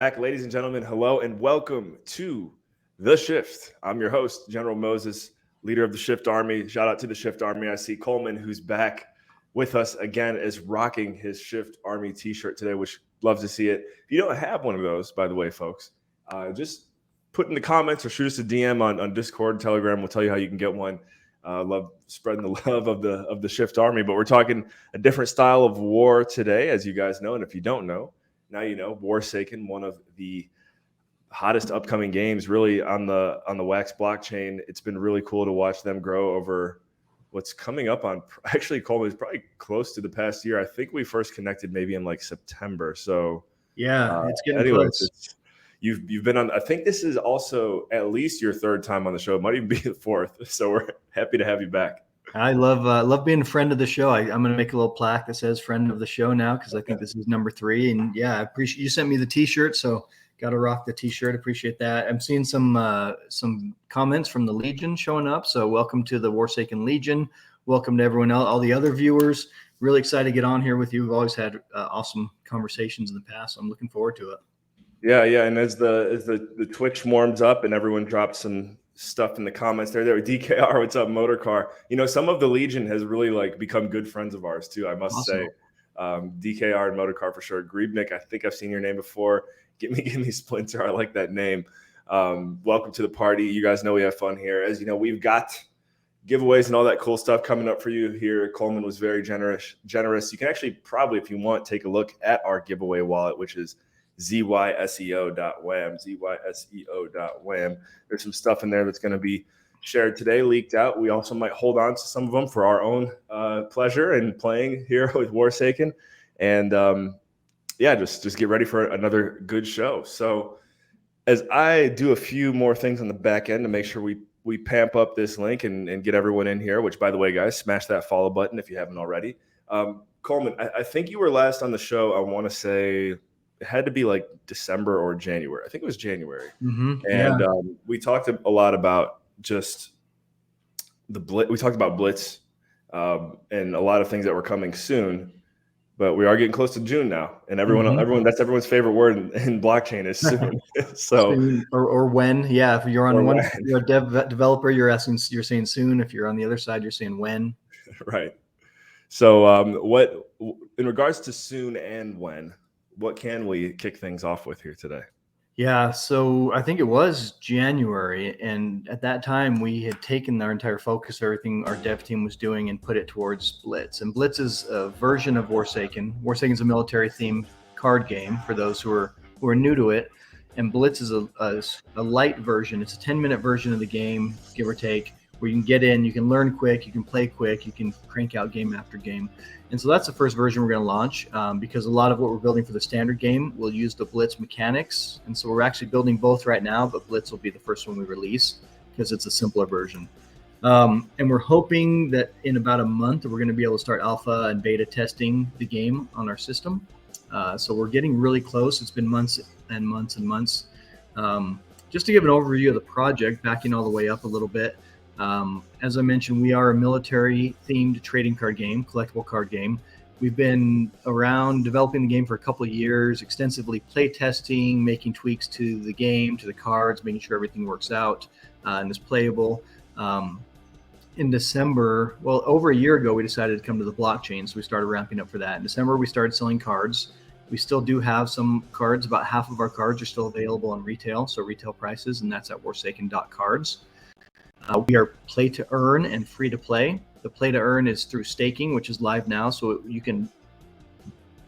Back, ladies and gentlemen, hello and welcome to The Shift. I'm your host, General Moses, leader of the Shift Army. Shout out to the Shift Army. I see Coleman, who's back with us again, is rocking his Shift Army t-shirt today, which love to see it. If you don't have one of those, by the way, folks, just put in the comments or shoot us a DM on Discord, Telegram. We'll tell you how you can get one. Love spreading the love of the Shift Army, but we're talking a different style of war today, as you guys know. And if you don't know, now you know. WARSAKEN, one of the hottest upcoming games, really on the Wax blockchain. It's been really cool to watch them grow over what's coming up on. Actually, Coleman is probably close to the past year. I think we first connected maybe in like September. So yeah, it's getting close. You've been on. I think this is also at least your third time on the show. It might even be the fourth. So we're happy to have you back. I love being a friend of the show. I'm going to make a little plaque that says "Friend of the Show" now because I think this is number 3. And yeah, I appreciate you sent me the T-shirt, so got to rock the T-shirt. Appreciate that. I'm seeing some comments from the Legion showing up. So welcome to the WARSAKEN Legion. Welcome to everyone else, all the other viewers. Really excited to get on here with you. We've always had awesome conversations in the past. So I'm looking forward to it. Yeah, and as the Twitch warms up and everyone drops some stuff in the comments there DKR, what's up, Motor Car? Some of the Legion has really become good friends of ours too, I must say. DKR and Motor Car for sure. Griebnick, I think I've seen your name before. Give me Splinter, I like that name. Welcome to the party. You guys know we have fun here. As you know, we've got giveaways and all that cool stuff coming up for you here. Coleman was very generous. You can actually probably, if you want, take a look at our giveaway wallet, which is zyseo.wham, zyseo.wham. There's some stuff in there that's going to be shared today, leaked out. We also might hold on to some of them for our own pleasure in playing here with WARSAKEN. And just get ready for another good show. So as I do a few more things on the back end to make sure we pamp up this link and get everyone in here, which, by the way, guys, smash that follow button if you haven't already. Coleman, I think you were last on the show, I want to say, it had to be like December or January. I think it was January. Mm-hmm. And we talked a lot about just the Blitz. We talked about Blitz and a lot of things that were coming soon. But we are getting close to June now. And everyone that's everyone's favorite word in blockchain is soon. So soon or when. Yeah, if you're on one, you're a developer, you're saying soon. If you're on the other side, you're saying when. Right. So what in regards to soon and when, what can we kick things off with here today? Yeah, so I think it was January, and at that time we had taken our entire focus, everything our dev team was doing, and put it towards Blitz. And Blitz is a version of WARSAKEN. WARSAKEN is a military-themed card game for those who are new to it, and Blitz is a light version. It's a 10-minute version of the game, give or take, where you can get in, you can learn quick, you can play quick, you can crank out game after game. And so that's the first version we're going to launch because a lot of what we're building for the standard game will use the Blitz mechanics. And so we're actually building both right now, but Blitz will be the first one we release because it's a simpler version. And we're hoping that in about a month, we're going to be able to start alpha and beta testing the game on our system. So we're getting really close. It's been months and months and months. Just to give an overview of the project, backing all the way up a little bit. As I mentioned, we are a military-themed trading card game, collectible card game. We've been around developing the game for a couple of years, extensively play testing, making tweaks to the game, to the cards, making sure everything works out and is playable. In December, well, over a year ago, we decided to come to the blockchain, so we started ramping up for that. In December, we started selling cards. We still do have some cards. About half of our cards are still available on retail, so retail prices, and that's at warsaken.cards. We are play to earn and free to play. The play to earn is through staking, which is live now. So you can,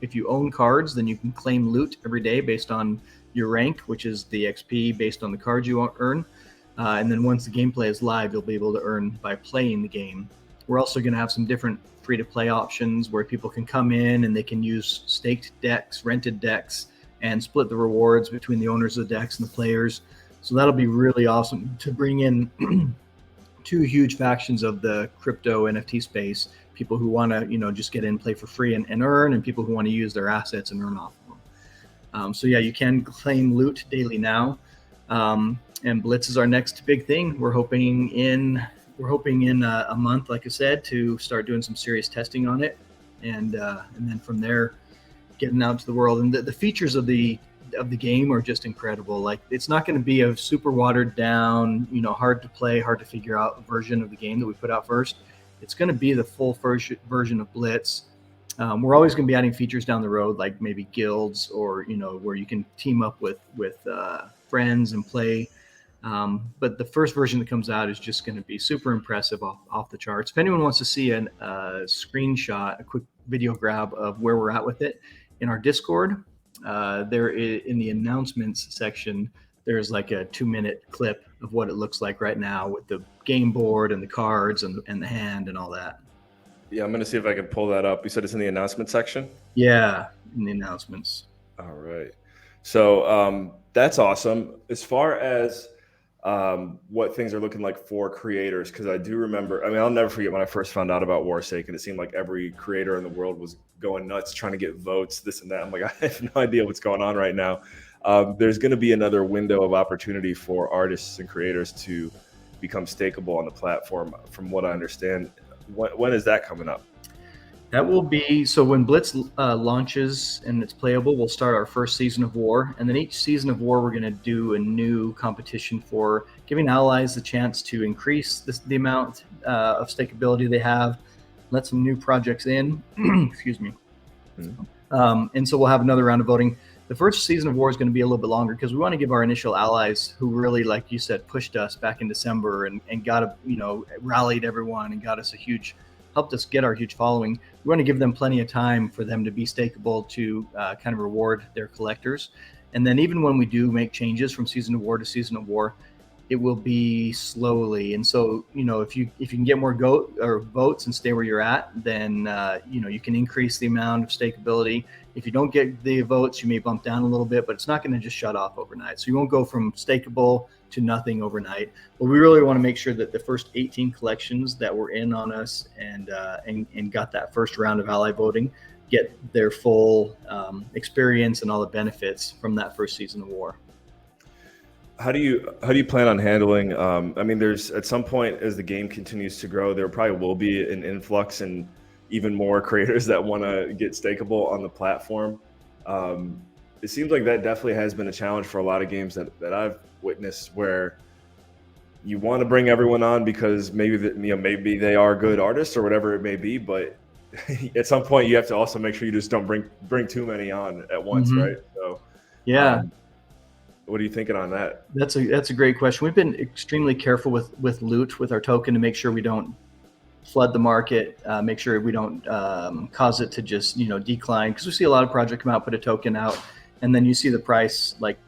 if you own cards, then you can claim loot every day based on your rank, which is the XP based on the cards you earn. And then once the gameplay is live, you'll be able to earn by playing the game. We're also going to have some different free to play options where people can come in and they can use staked decks, rented decks, and split the rewards between the owners of the decks and the players. So that'll be really awesome to bring in two huge factions of the crypto NFT space, people who want to, just get in, play for free and earn, and people who want to use their assets and earn off of them. So yeah, you can claim loot daily now. And Blitz is our next big thing. We're hoping in a month, like I said, to start doing some serious testing on it. And then from there, getting out to the world. And the features of the of the game are just incredible. Like, it's not going to be a super watered down, hard to play, hard to figure out version of the game that we put out first. It's going to be the full version of Blitz. We're always going to be adding features down the road, like maybe guilds, or where you can team up with friends and play. But the first version that comes out is just going to be super impressive, off the charts. If anyone wants to see a screenshot, a quick video grab of where we're at with it, in our Discord, there in the announcements section, there's like a 2-minute clip of what it looks like right now with the game board and the cards and the hand and all that. Yeah, I'm going to see if I can pull that up. You said it's in the announcement section? Yeah, in the announcements. All right. So that's awesome. As far as what things are looking like for creators, because I do remember, I'll never forget when I first found out about WARSAKEN, it seemed like every creator in the world was going nuts trying to get votes, this and that. I'm like, I have no idea what's going on right now. There's going to be another window of opportunity for artists and creators to become stakeable on the platform, from what I understand. When is that coming up? That will be, so when Blitz launches and it's playable, we'll start our first season of War. And then each season of War, we're going to do a new competition for giving allies the chance to increase the amount of stakeability they have, let some new projects in. Excuse me. Mm-hmm. And so we'll have another round of voting. The first season of War is going to be a little bit longer because we want to give our initial allies, who really, like you said, pushed us back in December and got rallied everyone and helped us get our huge following. We want to give them plenty of time for them to be stakeable, to kind of reward their collectors. And then even when we do make changes from season of War to season of War, it will be slowly. And so, if you can get more votes and stay where you're at, then you can increase the amount of stakeability. If you don't get the votes, you may bump down a little bit, but it's not going to just shut off overnight. So you won't go from stakeable to nothing overnight. But we really want to make sure that the first 18 collections that were in on us and got that first round of ally voting get their full experience and all the benefits from that first season of War. How do you plan on handling? There's, at some point as the game continues to grow, there probably will be an influx and even more creators that want to get stakeable on the platform. It seems like that definitely has been a challenge for a lot of games that I've witnessed, where you want to bring everyone on because maybe they are good artists or whatever it may be, but at some point you have to also make sure you just don't bring too many on at once, mm-hmm. right? So yeah. What are you thinking on that? That's a great question. We've been extremely careful with loot with our token to make sure we don't flood the market, make sure we don't cause it to just decline, because we see a lot of projects come out, put a token out, and then you see the price like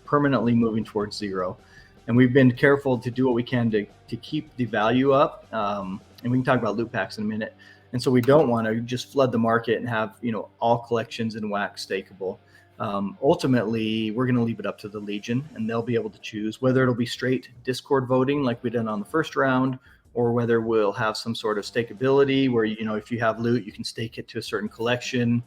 permanently moving towards zero. And we've been careful to do what we can to keep the value up, and we can talk about loot packs in a minute. And so we don't want to just flood the market and have all collections in wax stakeable. Ultimately, we're going to leave it up to the Legion, and they'll be able to choose whether it'll be straight Discord voting like we did on the first round, or whether we'll have some sort of stakeability where, if you have loot, you can stake it to a certain collection.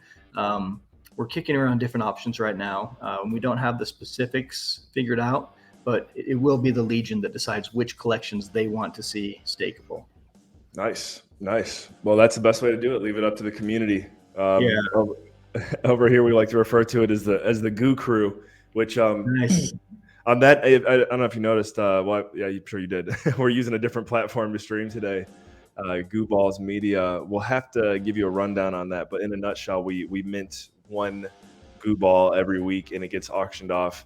We're kicking around different options right now. We don't have the specifics figured out, but it will be the Legion that decides which collections they want to see stakeable. Nice. Well, that's the best way to do it. Leave it up to the community. Over here, we like to refer to it as the Goo Crew, which nice. On that, I don't know if you noticed. I'm sure you did. We're using a different platform to stream today. Goo Balls Media. We'll have to give you a rundown on that, but in a nutshell, we mint one Goo Ball every week, and it gets auctioned off.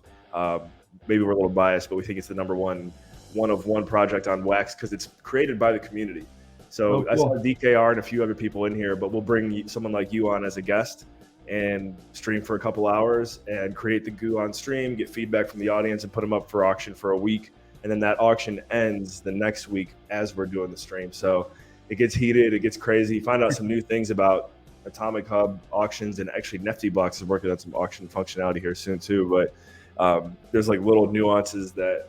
Maybe we're a little biased, but we think it's the number one of one project on Wax because it's created by the community. So cool. I saw DKR and a few other people in here, but we'll bring someone like you on as a guest and stream for a couple hours and create the goo on stream, get feedback from the audience, and put them up for auction for a week. And then that auction ends the next week as we're doing the stream. So it gets heated, it gets crazy. Find out some new things about Atomic Hub auctions, and actually Nifty Blocks is working on some auction functionality here soon too. But there's like little nuances that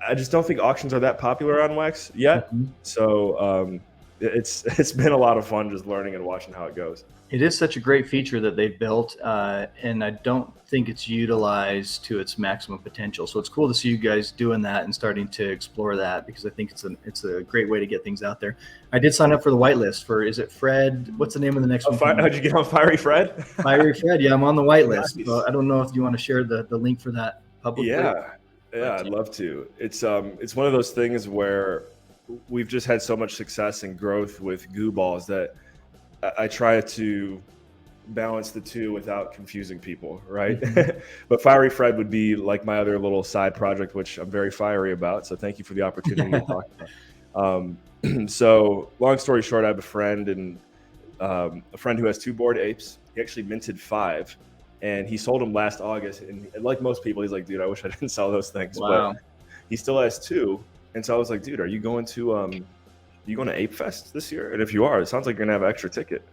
I just don't think auctions are that popular on Wax yet. Mm-hmm. So it's been a lot of fun just learning and watching how it goes. It is such a great feature that they've built, and I don't think it's utilized to its maximum potential. So it's cool to see you guys doing that and starting to explore that, because I think it's a great way to get things out there. I did sign up for the whitelist for, is it Fred? What's the name of the next one? How'd you get on Fiery Fred? Fiery Fred, yeah, I'm on the whitelist. Nice. So I don't know if you want to share the link for that publicly. Yeah, I'd love to. It's one of those things where we've just had so much success and growth with Goo Balls that I try to balance the two without confusing people, right? Mm-hmm. But Fiery Fred would be like my other little side project, which I'm very fiery about. So thank you for the opportunity to talk about. So long story short, I have a friend who has 2 Bored Apes. He actually minted 5, and he sold them last August. And like most people, he's like, dude, I wish I didn't sell those things. Wow. But he still has 2. And so I was like, dude, are you going to Ape Fest this year? And if you are, it sounds like you're gonna have an extra ticket.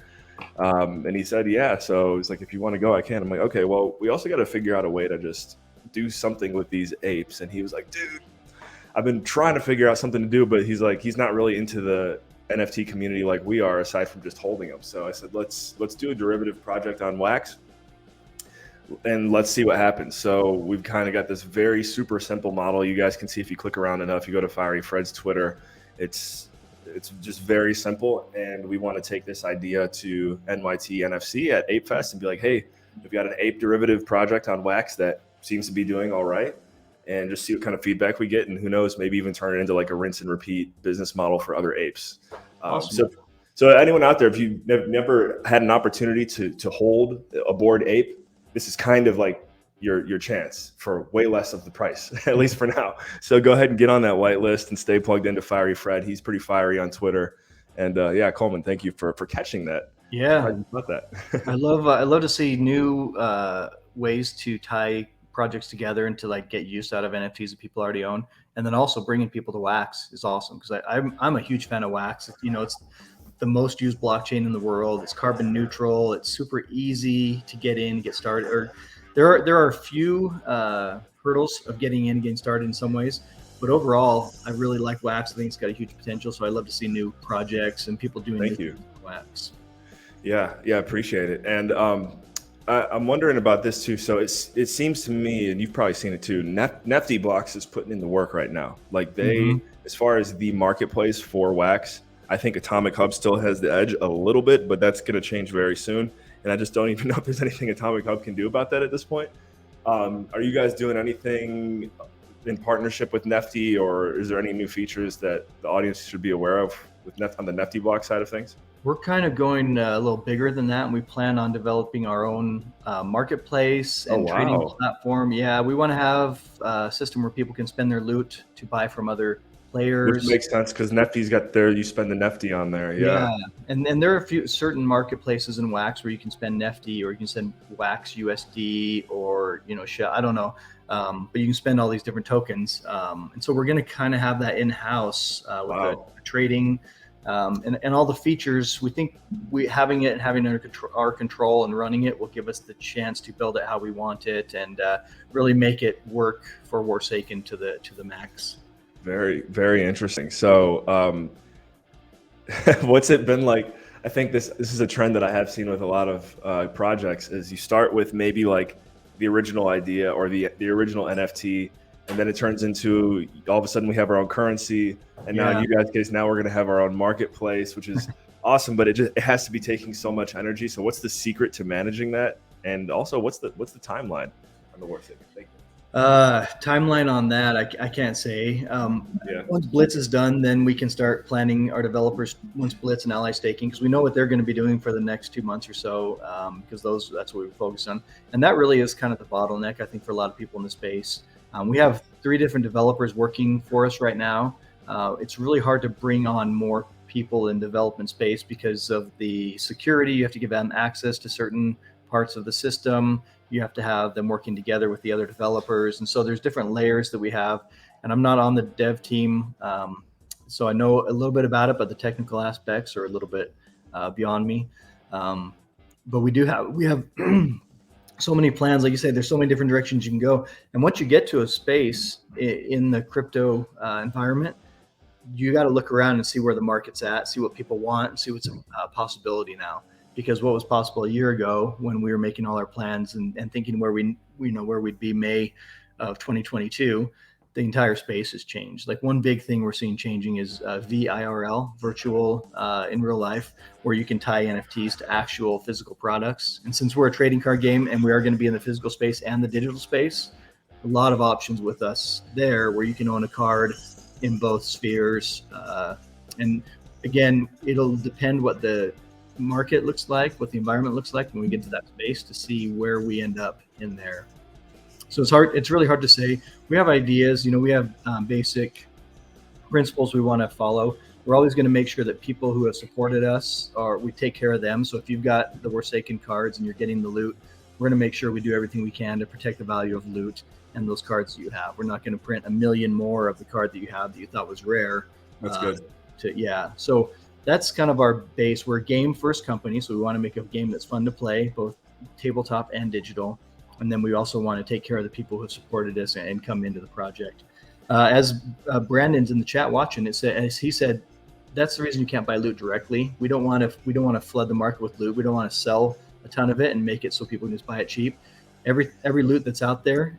And he said, yeah. So he's like, if you want to go, I can. I'm like, okay, well, we also got to figure out a way to just do something with these apes. And he was like, dude, I've been trying to figure out something to do, but he's like, he's not really into the NFT community like we are, aside from just holding them. So I said, let's do a derivative project on Wax, and let's see what happens. So we've kind of got this very super simple model. You guys can see if you click around enough, you go to Fiery Fred's Twitter, it's just very simple. And we want to take this idea to NYT NFC at Ape Fest and be like, hey, we've got an ape derivative project on Wax that seems to be doing all right, and just see what kind of feedback we get. And who knows, maybe even turn it into like a rinse and repeat business model for other apes. Awesome. So anyone out there, if you've never had an opportunity to hold a Bored Ape, this is kind of like your chance for way less of the price, at least for now. So go ahead and get on that whitelist and stay plugged into Fiery Fred. He's pretty fiery on Twitter. And yeah, Coleman, thank you for catching that. Yeah, about that. I love to see new ways to tie projects together and to like get use out of NFTs that people already own, and then also bringing people to Wax is awesome, because I'm a huge fan of Wax. You know, it's the most used blockchain in the world. It's carbon neutral. It's super easy to get in, get started. Or there are a few hurdles of getting in, getting started in some ways, but overall, I really like Wax. I think it's got a huge potential. So I love to see new projects and people doing new things with Wax. Yeah, appreciate it. And I'm wondering about this too. So it seems to me, and you've probably seen it too, Nefty Blocks is putting in the work right now. Like they, as far as the marketplace for Wax, I think Atomic Hub still has the edge a little bit, but that's going to change very soon. And I just don't even know if there's anything Atomic Hub can do about that at this point. Are you guys doing anything in partnership with Nefty, or is there any new features that the audience should be aware of with on the Nefty Block side of things? We're kind of going a little bigger than that, and we plan on developing our own marketplace and trading platform. Yeah, we want to have a system where people can spend their loot to buy from other players. Which makes sense, because Nefty's got you spend the Nefty on there. Yeah. And there are a few certain marketplaces in Wax where you can spend Nefty, or you can send Wax USD, or, I don't know. But you can spend all these different tokens. And so we're going to kind of have that in-house with the trading. And all the features. We think having it our control and running it will give us the chance to build it how we want it, and really make it work for WARSAKEN to the max. Very, very interesting. So what's it been like? I think this is a trend that I have seen with a lot of projects, is you start with maybe like the original idea or the original NFT, and then it turns into, all of a sudden we have our own currency, and now in you guys' case, now we're going to have our own marketplace, which is awesome, but it has to be taking so much energy. So what's the secret to managing that? And also, what's the timeline on the WARSAKEN thing? Timeline on that, I can't say. Once Blitz is done, then we can start planning our developers once Blitz and Ally staking, because we know what they're going to be doing for the next 2 months or so, because that's what we focus on. And that really is kind of the bottleneck, I think, for a lot of people in the space. We have 3 different developers working for us right now. It's really hard to bring on more people in development space because of the security. You have to give them access to certain parts of the system. You have to have them working together with the other developers. And so there's different layers that we have. And I'm not on the dev team, so I know a little bit about it, but the technical aspects are a little bit beyond me. But we have so many plans. Like you say, there's so many different directions you can go. And once you get to a space in the crypto environment, you got to look around and see where the market's at, see what people want, and see what's a possibility now. Because what was possible a year ago when we were making all our plans and thinking where where we'd be May of 2022, the entire space has changed. Like one big thing we're seeing changing is VIRL, virtual in real life, where you can tie NFTs to actual physical products. And since we're a trading card game and we are going to be in the physical space and the digital space, a lot of options with us there where you can own a card in both spheres. And again, it'll depend what the market looks like, what the environment looks like when we get to that space to see where we end up in there. So it's really hard to say. We have ideas, we have basic principles we want to follow. We're always going to make sure that people who have supported us, we take care of them. So if you've got the WARSAKEN cards and you're getting the loot, we're going to make sure we do everything we can to protect the value of loot and those cards that you have. We're not going to print a million more of the card that you have that you thought was rare. That's good. So that's kind of our base. We're a game first company, so we want to make a game that's fun to play, both tabletop and digital. And then we also want to take care of the people who have supported us and come into the project. As Brandon's in the chat watching, as he said, that's the reason you can't buy loot directly. We don't want to flood the market with loot. We don't want to sell a ton of it and make it so people can just buy it cheap. Every loot that's out there,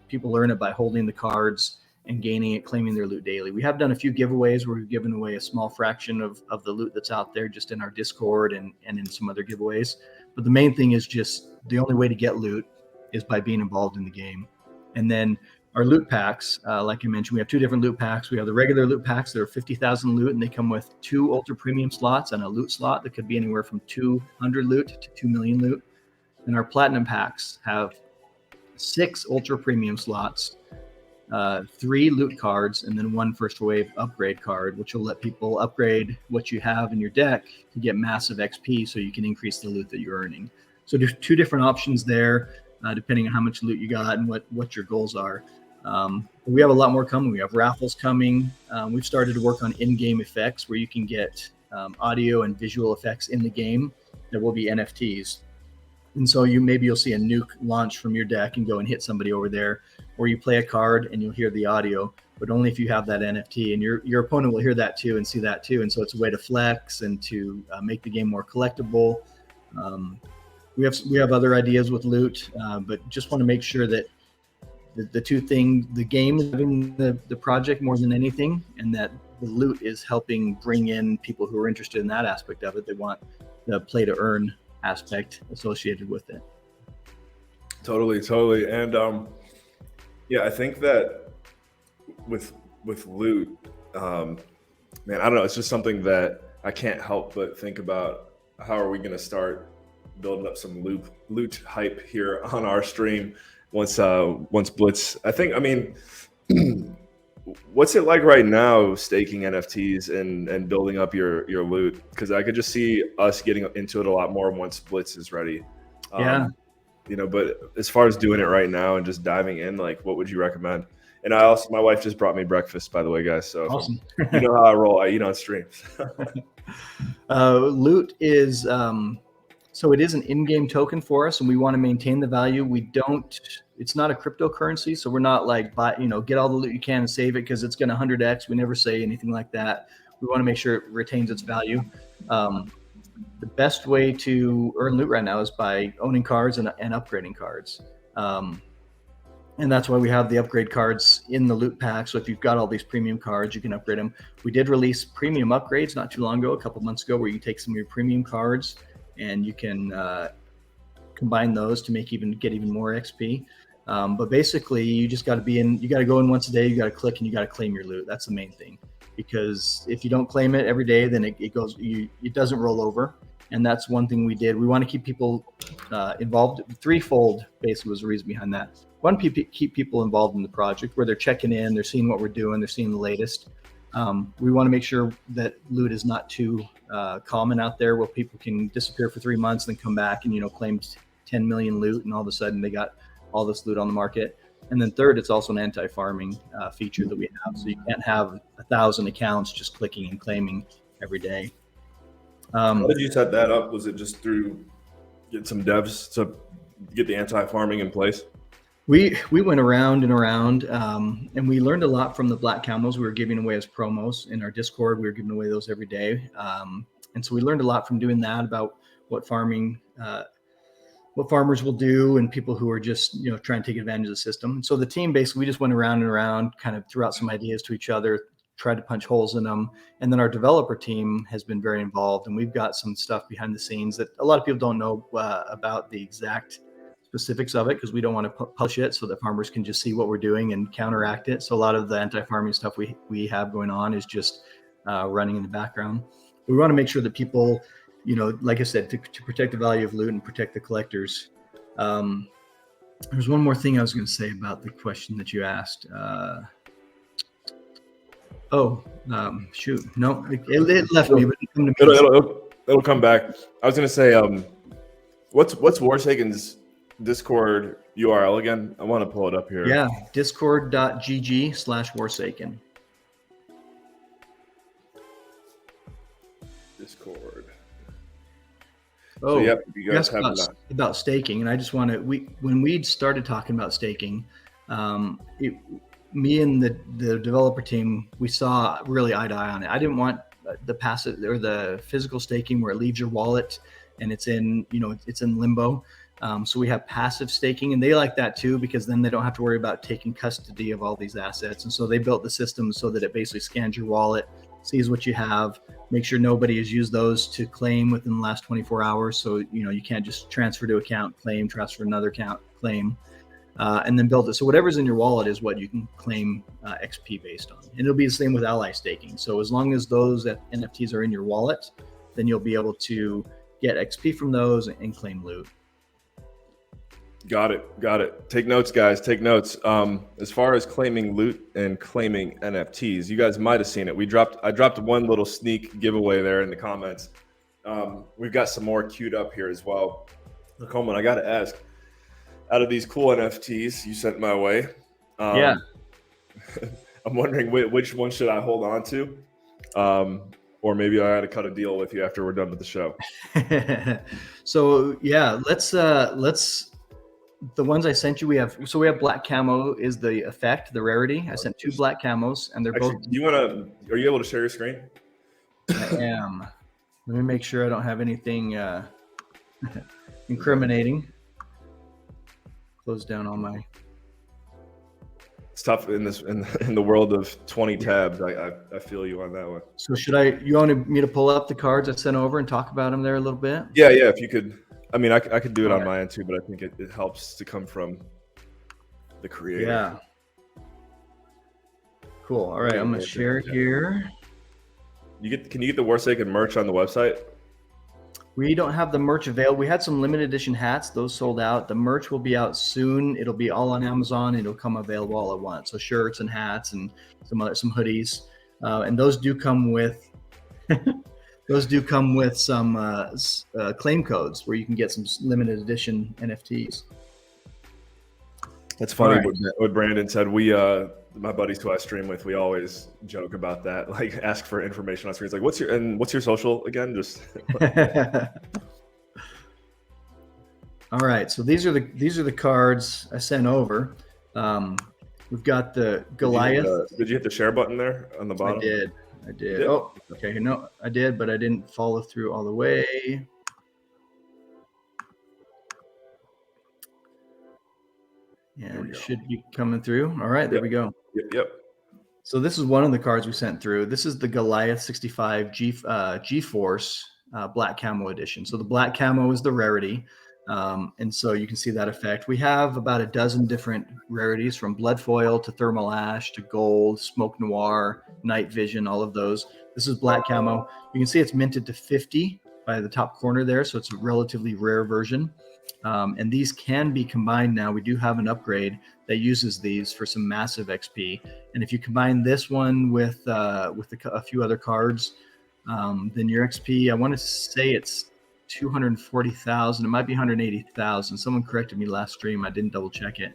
people learn it by holding the cards and gaining it, claiming their loot daily. We have done a few giveaways where we've given away a small fraction of the loot that's out there just in our Discord and in some other giveaways. But the main thing is just the only way to get loot is by being involved in the game. And then our loot packs, like I mentioned, we have two different loot packs. We have the regular loot packs that are 50,000 loot, and they come with 2 ultra premium slots and a loot slot that could be anywhere from 200 loot to 2 million loot. And our platinum packs have 6 ultra premium slots, 3 loot cards, and then 1 first wave upgrade card, which will let people upgrade what you have in your deck to get massive XP so you can increase the loot that you're earning. So there's 2 different options there, depending on how much loot you got and what your goals are. We have a lot more coming. We have raffles coming. We've started to work on in-game effects where you can get audio and visual effects in the game that will be NFTs. And so you'll see a nuke launch from your deck and go and hit somebody over there, or you play a card and you'll hear the audio, but only if you have that NFT, and your opponent will hear that too and see that too. And so it's a way to flex and to make the game more collectible. We have other ideas with loot, but just want to make sure that the two things, the game is having the project more than anything, and that the loot is helping bring in people who are interested in that aspect of it. They want the play to earn aspect associated with it. Totally. And I think that with loot, man, I don't know, it's just something that I can't help but think about. How are we going to start building up some loot hype here on our stream once Blitz, what's it like right now staking NFTs and building up your loot? Because I could just see us getting into it a lot more once Blitz is ready. But as far as doing it right now and just diving in, like, what would you recommend? And my wife just brought me breakfast, by the way, guys. So awesome. You know how I roll. I eat on stream. Loot is so it is an in-game token for us, and we want to maintain the value. It's not a cryptocurrency, so we're not like get all the loot you can and save it because it's going to 100x. We never say anything like that. We want to make sure it retains its value. The best way to earn loot right now is by owning cards and upgrading cards. And that's why we have the upgrade cards in the loot pack. So if you've got all these premium cards, you can upgrade them. We did release premium upgrades not too long ago, a couple months ago, where you can take some of your premium cards and you can combine those to get even more XP. But basically, you just got to you got to go in once a day, you got to click, and you got to claim your loot. That's the main thing. Because if you don't claim it every day, then it doesn't roll over. And that's one thing we did. We want to keep people involved. Threefold basically was the reason behind that. One, keep people involved in the project where they're checking in, they're seeing what we're doing, they're seeing the latest. We want to make sure that loot is not too common out there where people can disappear for 3 months and then come back and claim 10 million loot, and all of a sudden they got all this loot on the market. And then third, it's also an anti-farming feature that we have. So you can't have 1,000 accounts just clicking and claiming every day. How did you set that up? Was it just through get some devs to get the anti-farming in place? We went around and around, and we learned a lot from the black camos we were giving away as promos in our Discord. We were giving away those every day, and so we learned a lot from doing that about what farmers will do, and people who are just trying to take advantage of the system. So the team basically, we just went around and around, kind of threw out some ideas to each other, tried to punch holes in them, and then our developer team has been very involved, and we've got some stuff behind the scenes that a lot of people don't know about the exact specifics of it, because we don't want to publish it so that farmers can just see what we're doing and counteract it. So a lot of the anti-farming stuff we have going on is just running in the background. We want to make sure that people, like I said, to protect the value of loot and protect the collectors. There's one more thing I was going to say about the question that you asked. Shoot, no, it left me, but it'll come back. I was going to say, what's Warsaken's Discord URL again? I want to pull it up here. Yeah, discord.gg/Warsaken. Discord. Oh, so yep, you guys have about staking, and I just want to. When we started talking about staking, me and the developer team, we saw really eye to eye on it. I didn't want the passive or the physical staking where it leaves your wallet and it's in limbo. So we have passive staking, and they like that too, because then they don't have to worry about taking custody of all these assets. And so they built the system so that it basically scans your wallet, sees what you have, make sure nobody has used those to claim within the last 24 hours. So, you can't just transfer to account, claim, transfer to another account, claim, and then build it. So whatever's in your wallet is what you can claim XP based on. And it'll be the same with ally staking. So as long as those NFTs are in your wallet, then you'll be able to get XP from those and claim loot. Got it. Take notes, guys. Take notes. As far as claiming loot and claiming NFTs, you guys might have seen it. I dropped one little sneak giveaway there in the comments. We've got some more queued up here as well. Coleman, I got to ask, out of these cool NFTs you sent my way, I'm wondering which one should I hold on to, or maybe I got to cut a deal with you after we're done with the show. So yeah, let's. The ones I sent you, we have black camo is the effect, the rarity. I sent 2 black camos, and they're both. Are you able to share your screen? I am. Let me make sure I don't have anything incriminating. Close down all my. It's tough in the world of 20 tabs. I feel you on that one. So you wanted me to pull up the cards I sent over and talk about them there a little bit? Yeah. If you could. I mean, I could do it on my end too, but I think it helps to come from the creator. Yeah. Cool. All right, I'm gonna share here. Can you get the Warsaken merch on the website? We don't have the merch available. We had some limited edition hats; those sold out. The merch will be out soon. It'll be all on Amazon. It'll come available all at once. So shirts and hats and some hoodies, and those do come with. Those do come with some claim codes where you can get some limited edition NFTs. That's funny what Brandon said. We, my buddies who I stream with, we always joke about that. Like, ask for information on screens. Like, what's your social again? Just. All right. So these are the cards I sent over. We've got the Goliath. Did you hit the share button there on the bottom? I did. Oh, okay. No, I did, but I didn't follow through all the way. And it should be coming through. All right, there we go. Yep. So this is one of the cards we sent through. This is the Goliath 65 GeForce black camo edition. So the black camo is the rarity. And so you can see that effect. We have about a dozen different rarities, from blood foil to thermal ash to gold, smoke noir, night vision, all of those. This is black camo. You can see it's minted to 50 by the top corner there. So it's a relatively rare version. And these can be combined now. We do have an upgrade that uses these for some massive XP. And if you combine this one with a few other cards, then your XP, I want to say it's 240,000. It might be 180,000. Someone corrected me last stream. I didn't double check it.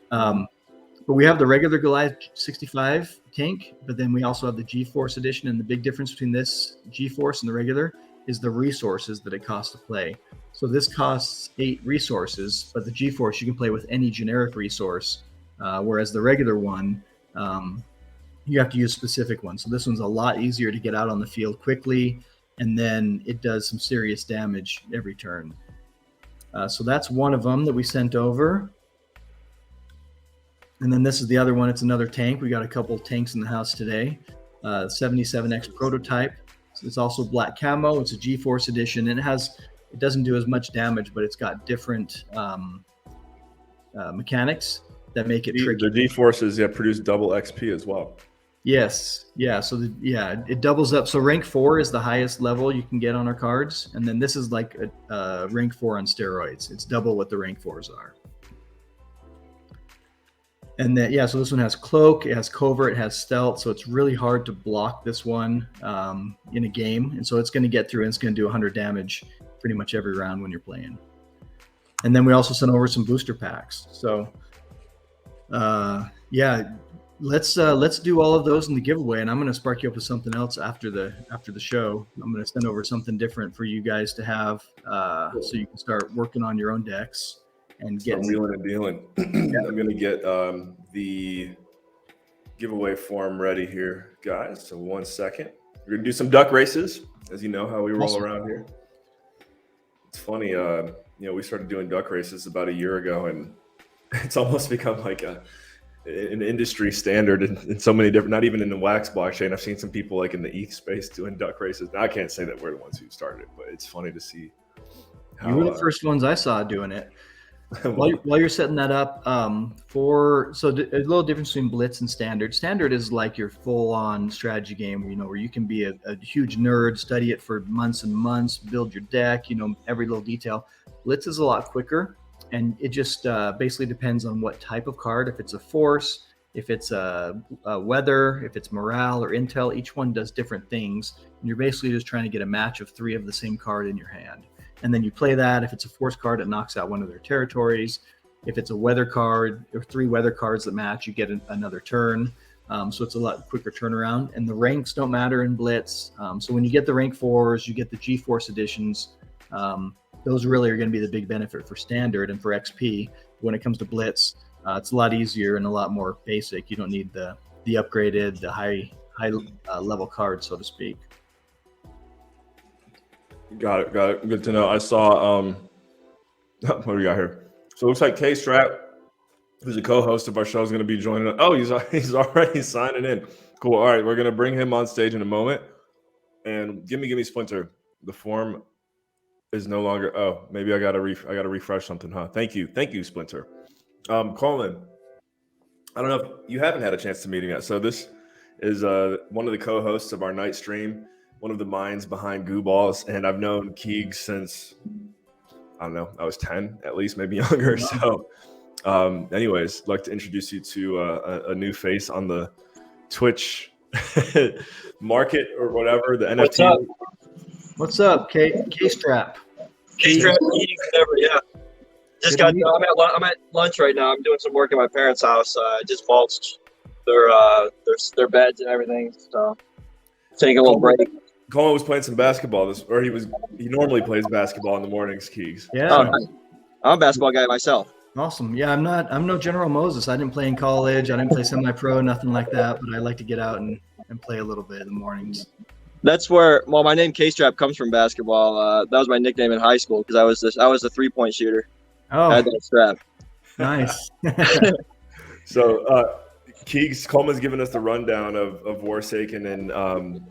But we have the regular Goliath 65 tank, but then we also have the GeForce edition. And the big difference between this GeForce and the regular is the resources that it costs to play. So this costs 8 resources, but the G-Force you can play with any generic resource, whereas the regular one, you have to use specific ones. So this one's a lot easier to get out on the field quickly, and then it does some serious damage every turn. So that's one of them that we sent over. And then this is the other one. It's another tank. We got a couple tanks in the house today. 77X prototype. It's also black camo. It's a G-Force edition, and it doesn't do as much damage, but it's got different mechanics that make it tricky. The G-Forces produce double XP as well. Yes, yeah. So it doubles up. So rank 4 is the highest level you can get on our cards, and then this is like a rank 4 on steroids. It's double what the rank 4s are. And then so this one has cloak, it has covert, it has stealth, so it's really hard to block this one in a game, and so it's going to get through and it's going to do 100 damage pretty much every round when you're playing. And then we also sent over some booster packs. So let's do all of those in the giveaway, and I'm going to spark you up with something else after the show. I'm going to send over something different for you guys to have, so you can start working on your own decks and get wheeling and dealing. I'm going to get the giveaway form ready here, guys. So 1 second. We're going to do some duck races, as you know how we roll around here. It's funny, we started doing duck races about a year ago, and it's almost become like an industry standard in so many different, not even in the wax blockchain. I've seen some people like in the ETH space doing duck races. Now, I can't say that we're the ones who started it, but it's funny to see how, you were the first ones I saw doing it. While you're setting that up, a little difference between Blitz and Standard. Standard is like your full-on strategy game, where you can be a huge nerd, study it for months and months, build your deck, every little detail. Blitz is a lot quicker, and it just basically depends on what type of card. If it's a force, if it's a weather, if it's morale or intel, each one does different things, and you're basically just trying to get a match of 3 of the same card in your hand. And then you play that. If it's a force card, it knocks out one of their territories. If it's a weather card or 3 weather cards that match, you get another turn. So it's a lot quicker turnaround. And the ranks don't matter in Blitz. So when you get the rank 4s, you get the G-Force editions. Those really are going to be the big benefit for Standard and for XP. When it comes to Blitz, it's a lot easier and a lot more basic. You don't need the upgraded, the high level cards, so to speak. Got it. Good to know. I saw, what do we got here? So it looks like K-Strap, who's a co-host of our show, is going to be joining us. Oh, he's already signing in. Cool. All right, we're going to bring him on stage in a moment. And give me Splinter. The form is no longer. Oh, maybe I got to refresh something, huh? Thank you, Splinter. Colin, I don't know if you haven't had a chance to meet him yet. So this is one of the co-hosts of our night stream. One of the minds behind Goo Balls, and I've known Keegs since, I don't know, I was 10 at least, maybe younger. So anyways, I'd like to introduce you to a new face on the Twitch market or whatever, the NFT. What's up, K-Strap? K-Strap eating whatever, yeah. Just got. I'm at lunch right now. I'm doing some work at my parents' house. I just mulched their beds and everything. So taking a little break. Colin was playing some basketball he normally plays basketball in the mornings, Keegs. Yeah. Oh, I'm a basketball guy myself. Awesome. Yeah, I'm no General Moses. I didn't play in college. I didn't play semi-pro, nothing like that, but I like to get out and play a little bit in the mornings. That's where my name K-Strap comes from basketball. That was my nickname in high school because I was the 3-point shooter. Oh. I had that strap. Nice. So Keegs, Coleman's giving us the rundown of WARSAKEN, and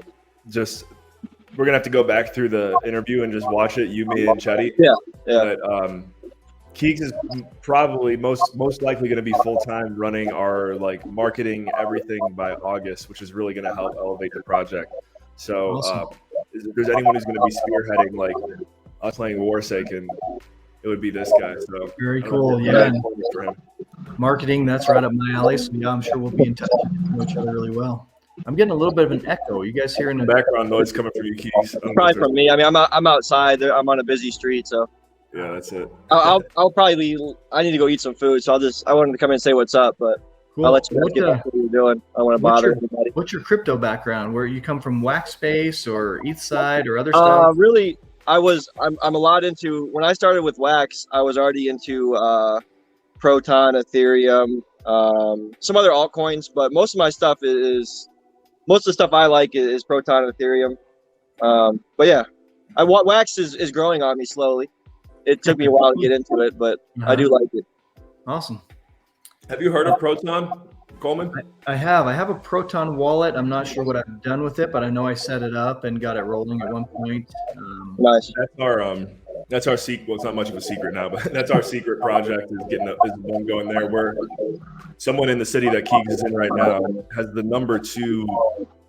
we're gonna have to go back through the interview and just watch it, you, me, and Chetty. Yeah. But Keegs is probably most likely going to be full time running our marketing everything by August, which is really going to help elevate the project. So awesome. If there's anyone who's going to be spearheading us playing WARSAKEN, it would be this guy. So very cool. Yeah. Marketing, that's right up my alley. So yeah, I'm sure we'll be in touch and know each other really well. I'm getting a little bit of an echo. You guys hearing the background noise coming from you, Keegs? Probably from me. I mean, I'm outside. I'm on a busy street, so. Yeah, that's it. I'll probably leave. I need to go eat some food, so I wanted to come in and say what's up, but cool. I'll let you guys get back to what you're doing. I don't want to bother anybody. What's your crypto background? Where you come from, Wax Space or ETH side or other stuff? Really, I'm a lot into, when I started with Wax, I was already into Proton, Ethereum, some other altcoins, but most of the stuff I like is Proton and Ethereum. But yeah, Wax is growing on me slowly. It took me a while to get into it, but I do like it. Awesome. Have you heard of Proton, Coleman? I have a Proton wallet. I'm not sure what I've done with it, but I know I set it up and got it rolling at one point. Nice. That's our secret. Well, it's not much of a secret now, but that's our secret project is one going there. Where someone in the city that Keegs is in right now has the number 2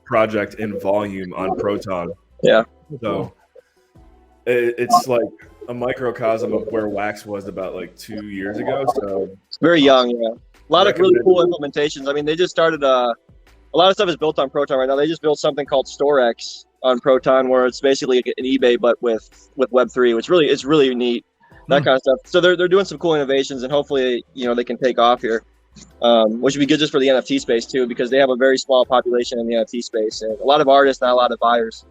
project in volume on Proton. Yeah. So it's like a microcosm of where Wax was about like 2 years ago. So it's very young. Yeah. A lot of really cool implementations. I mean, they just started a lot of stuff is built on Proton right now. They just built something called StoreX on Proton, where it's basically an eBay but with Web3, which it's really neat. That kind of stuff. So they're doing some cool innovations, and hopefully they can take off here, which would be good just for the NFT space too, because they have a very small population in the NFT space and a lot of artists, not a lot of buyers.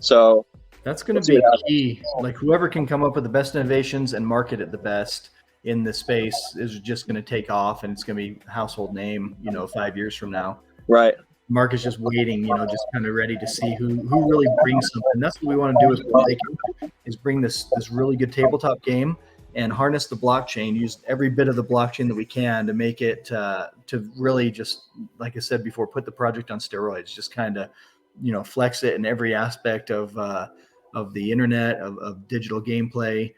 So that's going to be key. Like whoever can come up with the best innovations and market it the best in the space is just going to take off, and it's going to be a household name, 5 years from now. Right. Mark is just waiting, just kind of ready to see who really brings something. That's what we want to do with WARSAKEN, is bring this really good tabletop game and harness the blockchain, use every bit of the blockchain that we can to make it to really just, like I said before, put the project on steroids, just kind of, flex it in every aspect of the internet, of digital gameplay.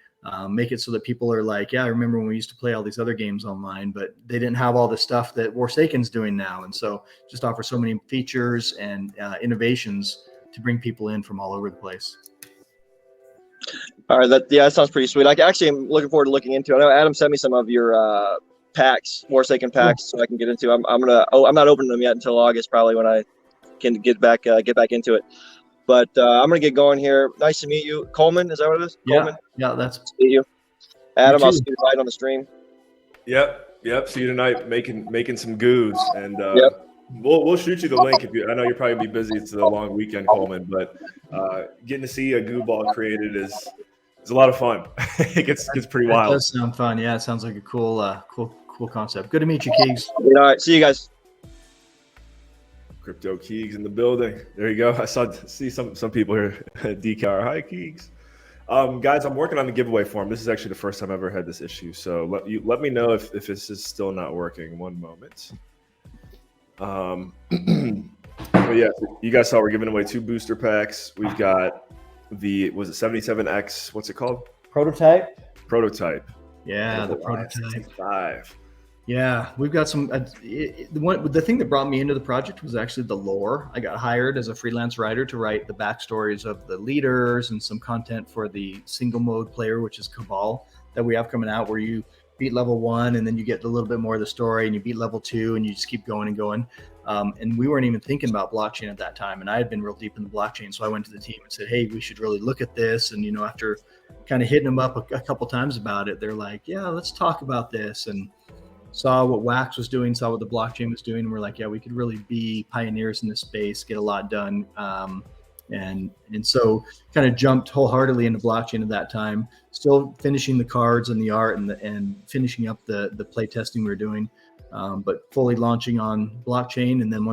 Make it so that people are like, yeah, I remember when we used to play all these other games online, but they didn't have all the stuff that WARSAKEN's doing now. And so just offer so many features and innovations to bring people in from all over the place. All right. That sounds pretty sweet. I'm looking forward to looking into it. I know Adam sent me some of your packs, WARSAKEN packs, so I can get into. I'm not opening them yet until August, probably, when I can get back into it. But I'm going to get going here. Nice to meet you. Coleman, is that what it is? Coleman? Yeah, that's nice to meet you. Adam, I'll see you tonight on the stream. Yep. See you tonight making some goos. And Yep. we'll shoot you the link. I know you're probably be busy. It's a long weekend, Coleman, but getting to see a goo ball created is a lot of fun. It gets pretty wild. It does sound fun. Yeah, it sounds like a cool concept. Good to meet you, Keegs. All right. See you guys. Crypto Keegs in the building. There you go. I see some people here. DKR. Hi, Keegs. Guys, I'm working on the giveaway form. This is actually the first time I've ever had this issue. So let me know if this is still not working. One moment. But yeah, you guys saw we're giving away 2 booster packs. We've got was it 77X? What's it called? Prototype. Yeah, the prototype. 5. Yeah, we've got some. The thing that brought me into the project was actually the lore. I got hired as a freelance writer to write the backstories of the leaders and some content for the single mode player, which is Cabal, that we have coming out, where you beat level 1 and then you get a little bit more of the story, and you beat level 2 and you just keep going and going. And we weren't even thinking about blockchain at that time, and I had been real deep in the blockchain. So I went to the team and said, hey, we should really look at this. And after kind of hitting them up a couple times about it, they're like, yeah, let's talk about this. And saw what Wax was doing, saw what the blockchain was doing, and we're like, yeah, we could really be pioneers in this space, get a lot done. And so kind of jumped wholeheartedly into blockchain at that time, still finishing the cards and the art and finishing up the play testing we were doing, but fully launching on blockchain. And then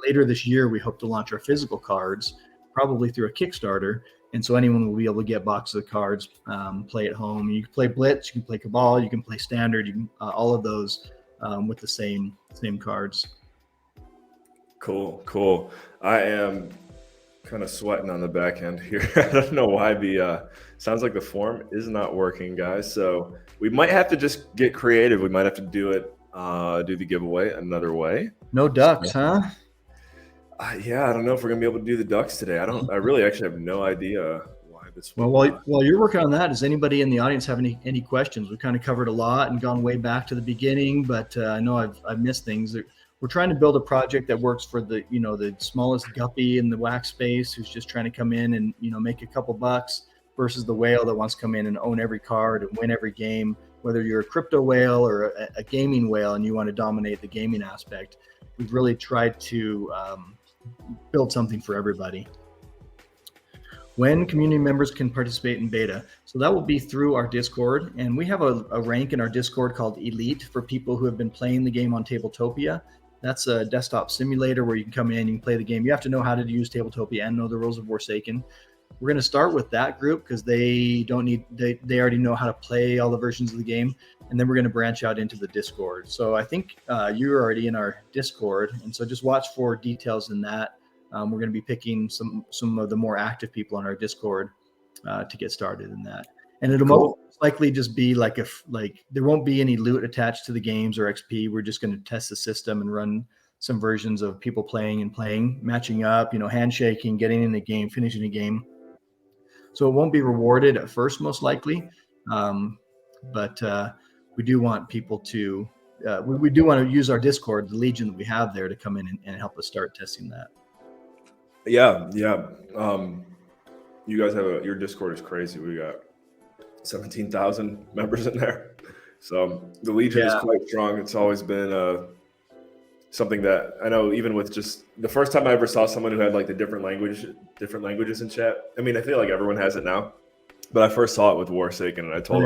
later this year, we hope to launch our physical cards, probably through a Kickstarter. And so anyone will be able to get boxes of cards, play at home. You can play Blitz, you can play Cabal, you can play Standard, you can all of those with the same cards. Cool. I am kind of sweating on the back end here. I don't know why sounds like the form is not working, guys. So we might have to just get creative. We might have to do the giveaway another way. No ducks, huh? Yeah, I don't know if we're gonna be able to do the ducks today. I really actually have no idea why this. Well, while you're working on that, does anybody in the audience have any questions? We've kind of covered a lot and gone way back to the beginning, but I know I've missed things. We're trying to build a project that works for the smallest guppy in the wax space who's just trying to come in and make a couple bucks, versus the whale that wants to come in and own every card and win every game. Whether you're a crypto whale or a gaming whale and you want to dominate the gaming aspect, we've really tried to build something for everybody. when community members can participate in beta. So that will be through our Discord. And we have a rank in our Discord called Elite for people who have been playing the game on Tabletopia. That's a desktop simulator where you can come in, you can play the game. You have to know how to use Tabletopia and know the rules of Warsaken. We're going to start with that group because they already know how to play all the versions of the game. And then we're going to branch out into the Discord. So I think you're already in our Discord. And so just watch for details in that. We're going to be picking some of the more active people on our Discord to get started in that. And it'll most likely just be like there won't be any loot attached to the games or XP. We're just going to test the system and run some versions of people playing, matching up, handshaking, getting in the game, finishing the game. So it won't be rewarded at first, most likely. But we do want people to, we do want to use our Discord, the Legion that we have there, to come in and help us start testing that. Yeah. You guys have your Discord is crazy. We got 17,000 members in there. So the Legion is quite strong. It's always been something that I know, even with just the first time I ever saw someone who had like the different languages in chat. I mean, I feel like everyone has it now, but I first saw it with Warsaken, and I told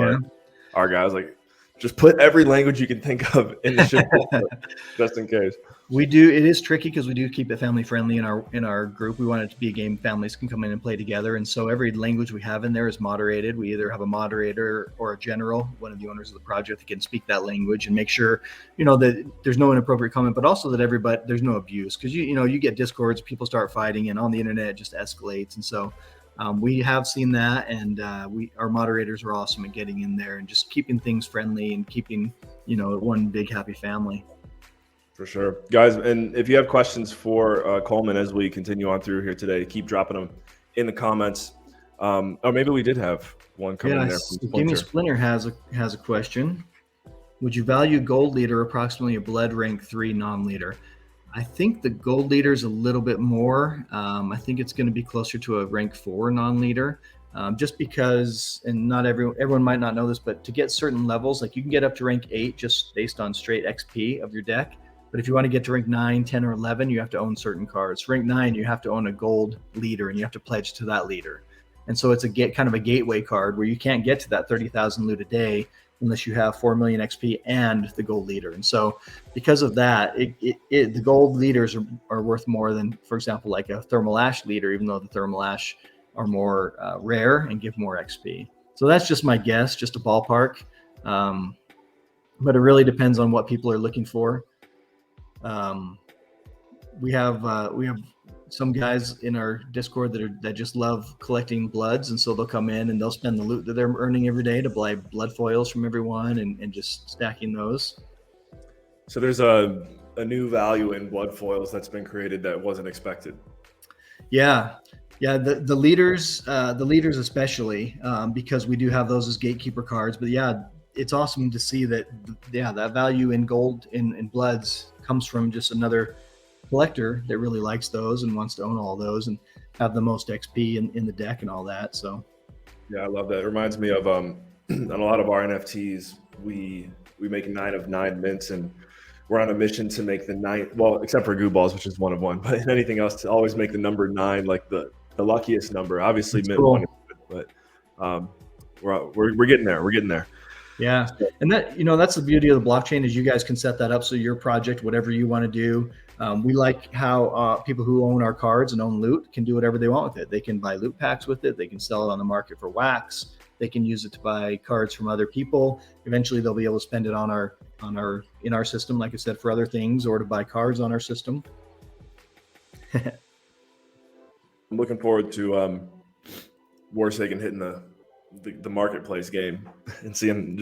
our guy, I was like, just put every language you can think of in the ship just in case. We do. It is tricky because we do keep it family friendly in our group. We want it to be a game families can come in and play together. And so every language we have in there is moderated. We either have a moderator or a general, one of the owners of the project, that can speak that language and make sure, that there's no inappropriate comment, but also that there's no abuse. Because you get Discords, people start fighting, and on the internet it just escalates. And so we have seen that, and our moderators are awesome at getting in there and just keeping things friendly and keeping one big happy family. For sure, guys. And if you have questions for Coleman as we continue on through here today, keep dropping them in the comments. Or maybe we did have one coming in there. Gimme Splinter has a question. Would you value gold leader approximately a blood rank 3 non-leader? I think the gold leader is a little bit more. I think it's going to be closer to a rank 4 non-leader. Just because, and not everyone might not know this, but to get certain levels, like you can get up to rank 8 just based on straight XP of your deck. But if you want to get to rank 9, 10, or 11, you have to own certain cards. Rank 9, you have to own a gold leader, and you have to pledge to that leader. And so it's kind of a gateway card where you can't get to that 30,000 loot a day unless you have 4 million XP and the gold leader. And so because of that, the gold leaders are worth more than, for example, like a Thermal Ash leader, even though the Thermal Ash are more rare and give more XP. So that's just my guess, just a ballpark. But it really depends on what people are looking for. We have some guys in our Discord that just love collecting bloods, and so they'll come in and they'll spend the loot that they're earning every day to buy blood foils from everyone and just stacking those. So there's a new value in blood foils that's been created that wasn't expected. Yeah, the leaders especially, because we do have those as gatekeeper cards. But yeah, it's awesome to see that that value in gold in bloods comes from just another collector that really likes those and wants to own all those and have the most XP in the deck and all that. So yeah, I love that. It reminds me of on a lot of our NFTs, we make 9 of 9 mints, and we're on a mission to make the 9th, well, except for goo balls, which is 1 of 1, but anything else to always make the number 9 like the luckiest number. Obviously, mint cool. 1, but we're getting there. We're getting there. Yeah. And that, that's the beauty of the blockchain is you guys can set that up. So your project, whatever you want to do, we like how people who own our cards and own loot can do whatever they want with it. They can buy loot packs with it. They can sell it on the market for wax. They can use it to buy cards from other people. Eventually they'll be able to spend it in our system, like I said, for other things, or to buy cards on our system. I'm looking forward to Warsaken hitting the marketplace game and seeing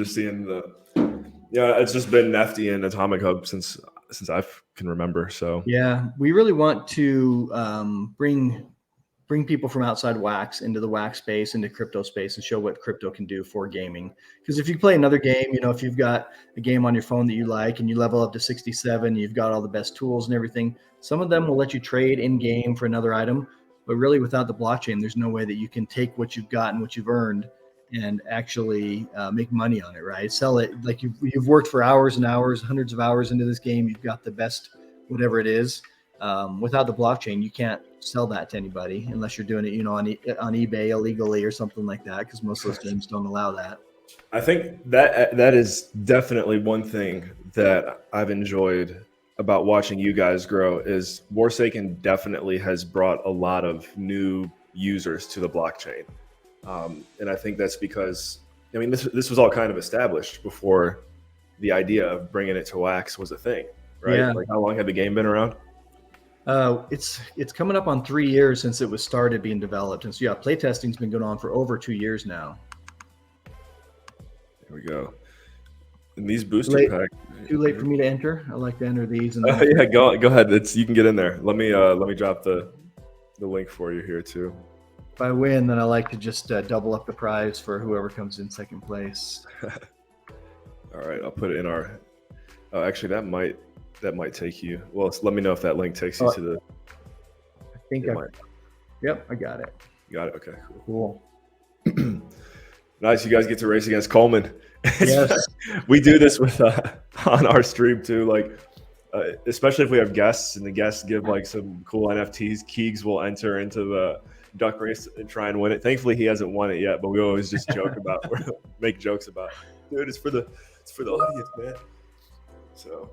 it's just been nifty in Atomic Hub since I can remember. So yeah, we really want to bring people from outside wax into the wax space, into crypto space, and show what crypto can do for gaming. Because if you play another game, if you've got a game on your phone that you like and you level up to 67, you've got all the best tools and everything, some of them will let you trade in game for another item. But really without the blockchain, there's no way that you can take what you've got and what you've earned and actually make money on it, right? Sell it. Like you've worked for hours and hours, hundreds of hours into this game. You've got the best, whatever it is. Without the blockchain, you can't sell that to anybody unless you're doing it, on eBay illegally or something like that, because most of those games don't allow that. I think that is definitely one thing that I've enjoyed about watching you guys grow is WARSAKEN definitely has brought a lot of new users to the blockchain. And I think that's because, this was all kind of established before the idea of bringing it to Wax was a thing, right? Yeah. Like, how long had the game been around? It's coming up on 3 years since it was started being developed. And so, yeah, playtesting's been going on for over 2 years now. Here we go. And these booster packs. Too late for me to enter. I like to enter these. And yeah, go ahead. You can get in there. Let me drop the link for you here too. If I win, then I like to just double up the prize for whoever comes in second place. All right, I'll put it in our. Oh, actually, that might take you. Well, let me know if that link takes you to the. I think Yep, I got it. You got it. Okay, Cool. Nice. You guys get to race against Coleman. Yes. We do this with on our stream too. Like, especially if we have guests and the guests give like some cool NFTs, Keegs will enter into the duck race and try and win it. Thankfully, he hasn't won it yet, but we always just joke about, make jokes about, dude, it's for the audience, man. So.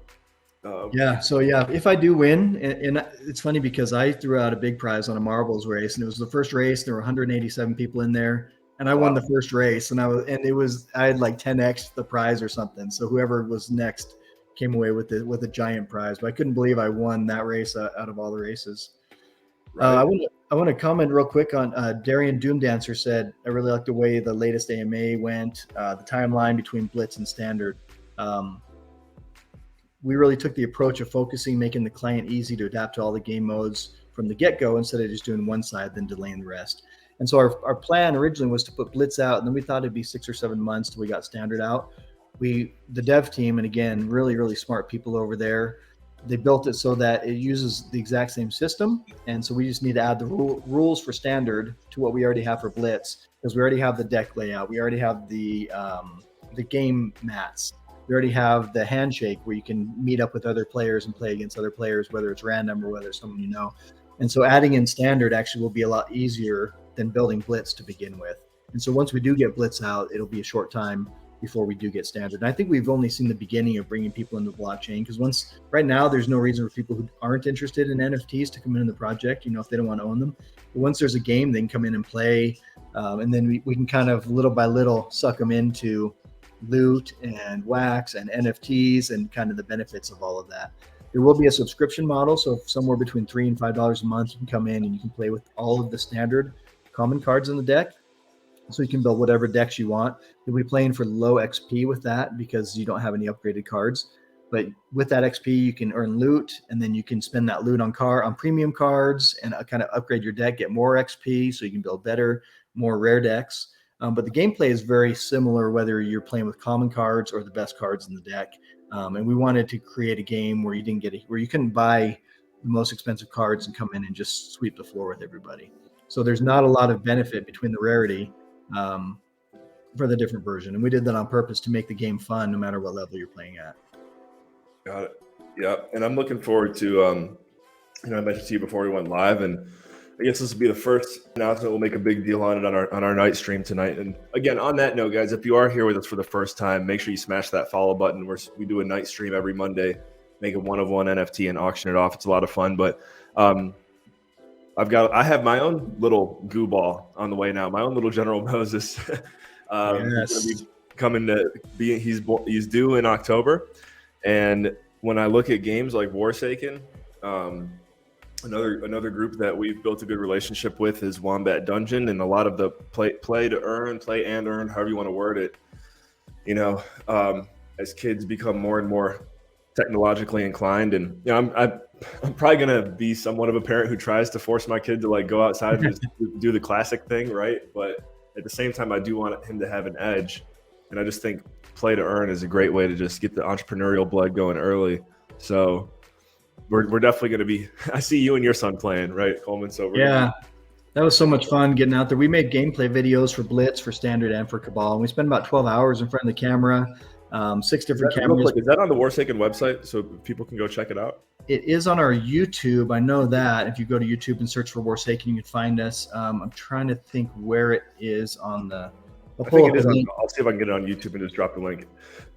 If I do win, and it's funny because I threw out a big prize on a marbles race, and it was the first race. There were 187 people in there, and I won the first race, and I had like 10x the prize or something. So whoever was next came away with a giant prize. But I couldn't believe I won that race out of all the races. Right. I want to comment real quick on Darian Doomdancer said, I really like the way the latest AMA went, the timeline between Blitz and Standard. We really took the approach of focusing, making the client easy to adapt to all the game modes from the get-go instead of just doing one side, then delaying the rest. And so our plan originally was to put Blitz out, and then we thought it'd be 6 or 7 months till we got Standard out. The dev team, and again, really, really smart people over there, they built it so that it uses the exact same system. And so we just need to add the rules for Standard to what we already have for Blitz, because we already have the deck layout. We already have the game mats. We already have the handshake where you can meet up with other players and play against other players, whether it's random or whether it's someone you know. And so adding in Standard actually will be a lot easier than building Blitz to begin with. And so once we do get Blitz out, it'll be a short time before we do get Standard. And I think we've only seen the beginning of bringing people into the blockchain, because right now there's no reason for people who aren't interested in NFTs to come into the project, if they don't want to own them. But once there's a game, they can come in and play. And then we can kind of little by little suck them into loot and wax and NFTs and kind of the benefits of all of that. There will be a subscription model, so somewhere between $3 and $5 a month you can come in and you can play with all of the standard common cards in the deck. So you can build whatever decks you want. You'll be playing for low XP with that because you don't have any upgraded cards. But with that XP, you can earn loot, and then you can spend that loot on premium cards and kind of upgrade your deck, get more XP, so you can build better, more rare decks. But the gameplay is very similar whether you're playing with common cards or the best cards in the deck. And we wanted to create a game where where you couldn't buy the most expensive cards and come in and just sweep the floor with everybody. So there's not a lot of benefit between the rarity for the different version. And we did that on purpose to make the game fun no matter what level you're playing at. Got it. Yeah. And I'm looking forward to, I mentioned to you before we went live, and I guess this will be the first announcement. We'll make a big deal on it on our night stream tonight. And again, on that note, guys, if you are here with us for the first time, make sure you smash that follow button. We do a night stream every Monday, make a 1-of-1 NFT and auction it off. It's a lot of fun. But I have my own little goo ball on the way now, my own little General Moses. Yes. He's coming to be. He's due in October, and when I look at games like WARSAKEN, another group that we've built a good relationship with is Wombat Dungeon, and a lot of the play and earn, however you want to word it. As kids become more and more technologically inclined, and I'm probably gonna be somewhat of a parent who tries to force my kid to like go outside and just do the classic thing, right? But at the same time, I do want him to have an edge, and I just think play to earn is a great way to just get the entrepreneurial blood going early. So we're definitely going to be. I see you and your son playing, right, Coleman? So that was so much fun getting out there. We made gameplay videos for Blitz, for Standard, and for Cabal, and we spent about 12 hours in front of the camera. 6 different Real cameras. quick, is that on the WARSAKEN website so people can go check it out? It is on our YouTube. I know that. If you go to YouTube and search for WARSAKEN, you can find us. I'm trying to think where it is on the. I think it is. I'll see if I can get it on YouTube and just drop the link.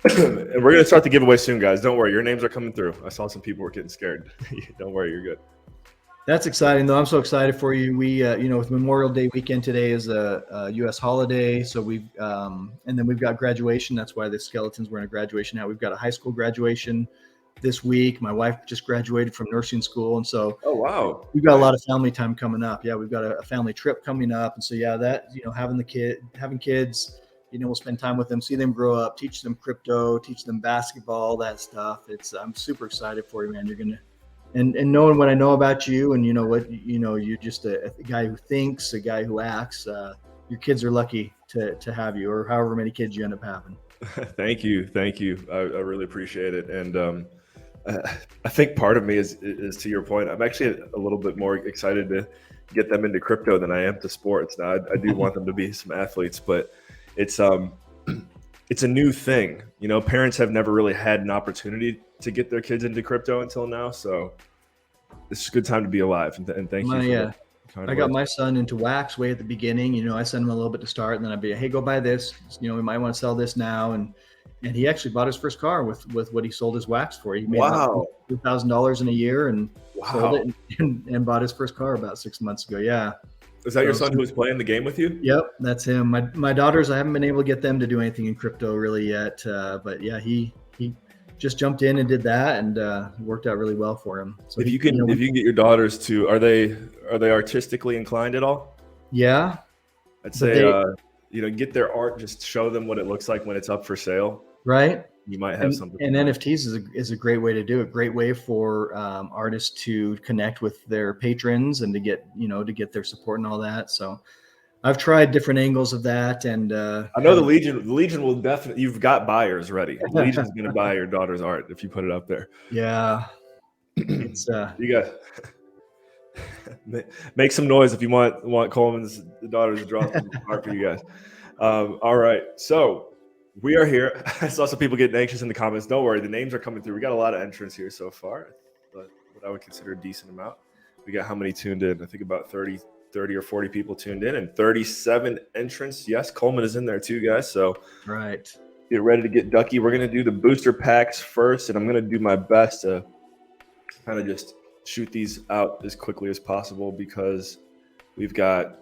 And we're going to start the giveaway soon, guys. Don't worry. Your names are coming through. I saw some people were getting scared. Don't worry. You're good. That's exciting, though. I'm so excited for you. We, with Memorial Day weekend today is a U.S. holiday. So and then we've got graduation. That's why the skeletons were in a graduation now. We've got a high school graduation this week. My wife just graduated from nursing school. And so oh, wow, we've got a lot of family time coming up. Yeah, we've got a family trip coming up. And so, yeah, that, having kids, we'll spend time with them, see them grow up, teach them crypto, teach them basketball, that stuff. I'm super excited for you, man. You're going to, and knowing what I know about you and you're just a guy who thinks, a guy who acts, your kids are lucky to have you, or however many kids you end up having. Thank you. I really appreciate it. And, I think part of me is to your point. I'm actually a little bit more excited to get them into crypto than I am to sports. Now, I do want them to be some athletes, but it's a new thing. Parents have never really had an opportunity to get their kids into crypto until now. So it's a good time to be alive. And thank you. Yeah. I got my son into wax way at the beginning. I sent him a little bit to start, and then I'd be, hey, go buy this. We might want to sell this now. And he actually bought his first car with what he sold his wax for. He made about $2,000 in a year and sold it and bought his first car about 6 months ago. Yeah. Is that your son who was playing the game with you? Yep, that's him. My daughters, I haven't been able to get them to do anything in crypto really yet. But yeah, he just jumped in and did that, and it worked out really well for him. So if you can get your daughters to, are they artistically inclined at all? Yeah. I'd say get their art, just show them what it looks like when it's up for sale. Right. You might have something. And NFTs is a great way to do it. Great way for artists to connect with their patrons and to get their support and all that. So I've tried different angles of that, and I know the Legion will definitely. You've got buyers ready. The Legion's going to buy your daughter's art if you put it up there. Yeah. It's you guys make some noise if you want Coleman's daughters to draw some art for you guys. All right, so we are here. I saw some people getting anxious in the comments. Don't worry, the names are coming through. We got a lot of entrants here so far, but what I would consider a decent amount. We got how many tuned in? I think about 30 or 40 people tuned in, and 37 entrants. Yes, Coleman is in there too, guys. So right, get ready to get ducky. We're going to do the booster packs first, and I'm going to do my best to kind of just shoot these out as quickly as possible because we've got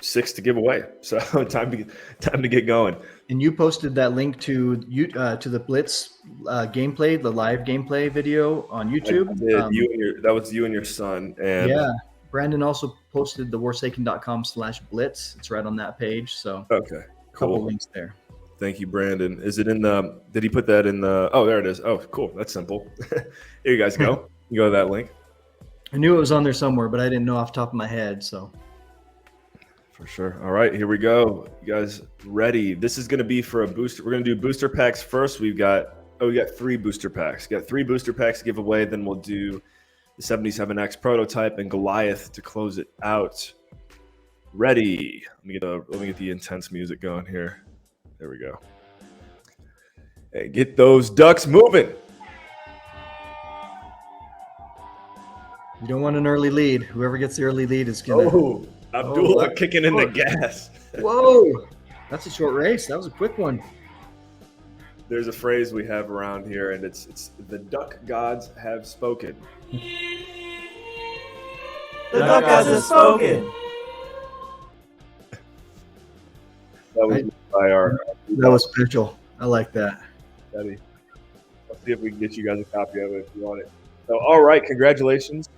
6 to give away. So time to get going. And you posted that link to the Blitz gameplay, the live gameplay video on YouTube. I did. That was you and your son. And yeah, Brandon also posted the warsaken.com/blitz. It's right on that page. So okay, cool. Couple links there. Thank you, Brandon. Is it in the? Did he put that in the? Oh, there it is. Oh, cool. That's simple. Here you guys go. You go to that link. I knew it was on there somewhere, but I didn't know off the top of my head. So. For sure. All right, here we go. You guys ready? This is going to be for a booster. We're going to do booster packs first. We got 3 booster packs. Got 3 booster packs to give away. Then we'll do the 77X prototype and Goliath to close it out. Ready? Let me get the intense music going here. There we go. Hey, get those ducks moving. You don't want an early lead. Whoever gets the early lead is going to. Oh, Abdullah kicking in the gas. Whoa. That's a short race. That was a quick one. There's a phrase we have around here, and it's the duck gods have spoken. The duck gods have spoken. That was by our. That was special. I like that. Let's see if we can get you guys a copy of it if you want it. So, all right, congratulations.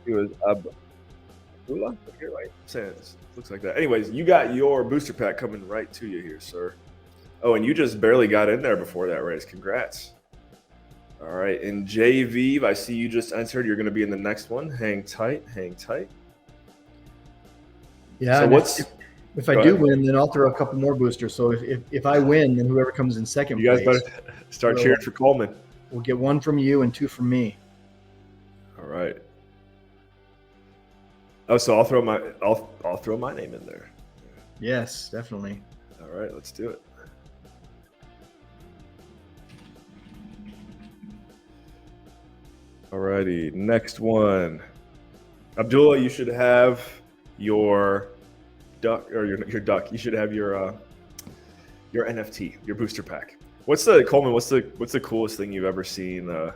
It was Abdullah. Here, right? It looks like that. Anyways, you got your booster pack coming right to you here, sir. Oh, and you just barely got in there before that race. Congrats. All right, and JV, I see you just entered. You're going to be in the next one. Hang tight, hang tight. Yeah. So if I do win, then I'll throw a couple more boosters. So if I win, then whoever comes in second place. You guys better start cheering for Coleman. We'll get 1 from you and 2 from me. All right. Oh, so I'll throw my name in there. Yes, definitely. All right, let's do it. Alrighty, next one. Abdullah, you should have your duck or your duck. You should have your NFT, your booster pack. What's the coolest thing you've ever seen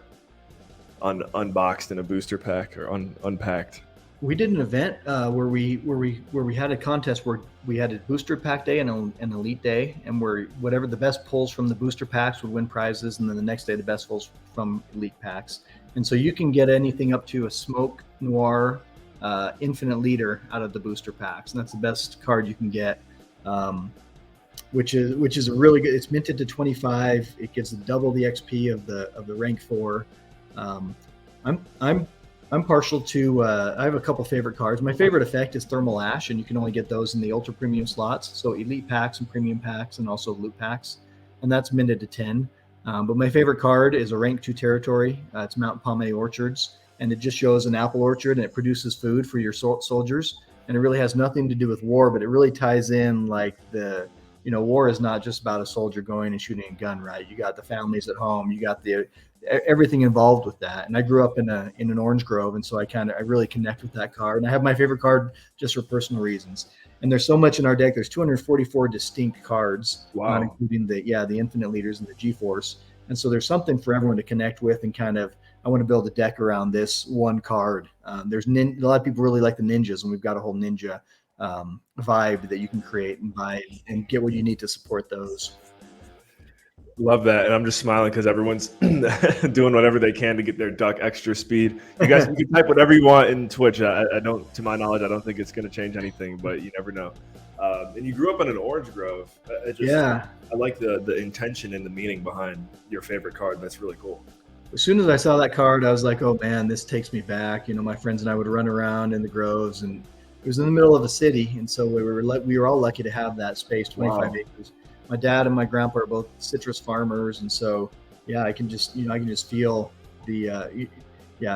unboxed in a booster pack or unpacked? We did an event where we had a contest where we had a booster pack day and an elite day, and where whatever the best pulls from the booster packs would win prizes, and then the next day the best pulls from elite packs. And so you can get anything up to a Smoke Noir Infinite Leader out of the booster packs, and that's the best card you can get. Which is a really good. It's minted to 25. It gives double the XP of the rank 4. I'm partial to. I have a couple favorite cards. My favorite effect is Thermal Ash, and you can only get those in the ultra premium slots. So elite packs and premium packs, and also loot packs, and that's minted to 10. But my favorite card is a rank 2 territory. It's Mountain Palme Orchards, and it just shows an apple orchard and it produces food for your soldiers. And it really has nothing to do with war, but it really ties in like war is not just about a soldier going and shooting a gun, right? You got the families at home, you got everything involved with that. And I grew up in an orange grove, and so I really connect with that card. And I have my favorite card just for personal reasons. And there's so much in our deck. There's 244 distinct cards, not including the Infinite Leaders and the G-Force. And so there's something for everyone to connect with, and I want to build a deck around this one card. There's a lot of people really like the ninjas, and we've got a whole ninja vibe that you can create and buy and get what you need to support those. Love that. And I'm just smiling because everyone's doing whatever they can to get their duck extra speed. You guys can type whatever you want in Twitch. I don't, to my knowledge, I don't think it's going to change anything, but you never know. And you grew up in an orange grove. I like the intention and the meaning behind your favorite card. That's really cool. As soon as I saw that card, I was like, oh man, this takes me back. My friends and I would run around in the groves, and it was in the middle of a city. And so we were all lucky to have that space, 25 acres. My dad and my grandpa are both citrus farmers. And so, yeah, I can just feel the,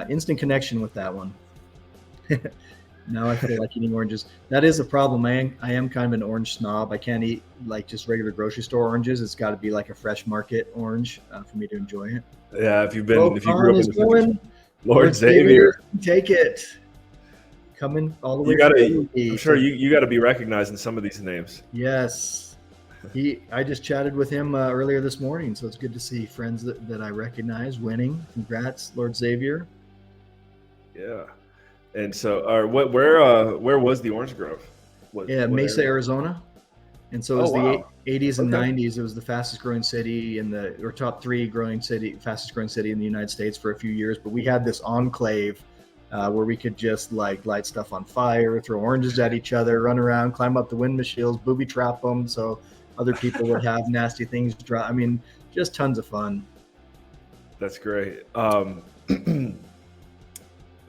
instant connection with that one. Now I feel like eating oranges. That is a problem. I am kind of an orange snob. I can't eat like just regular grocery store oranges. It's got to be like a fresh market orange for me to enjoy it. Yeah, if you grew up in the Lord Xavier, take it. Coming all the way. I'm sure you got to be recognizing some of these names. Yes. I just chatted with him earlier this morning, so it's good to see friends that I recognize winning. Congrats, Lord Xavier. Yeah. And so, where was the Orange Grove? Mesa, Arizona. And so it was the 80s and 90s. It was the fastest growing city top 3 fastest growing city in the United States for a few years. But we had this enclave where we could just like light stuff on fire, throw oranges at each other, run around, climb up the windmills, booby trap them so other people would have nasty things drop. I mean, just tons of fun. That's great.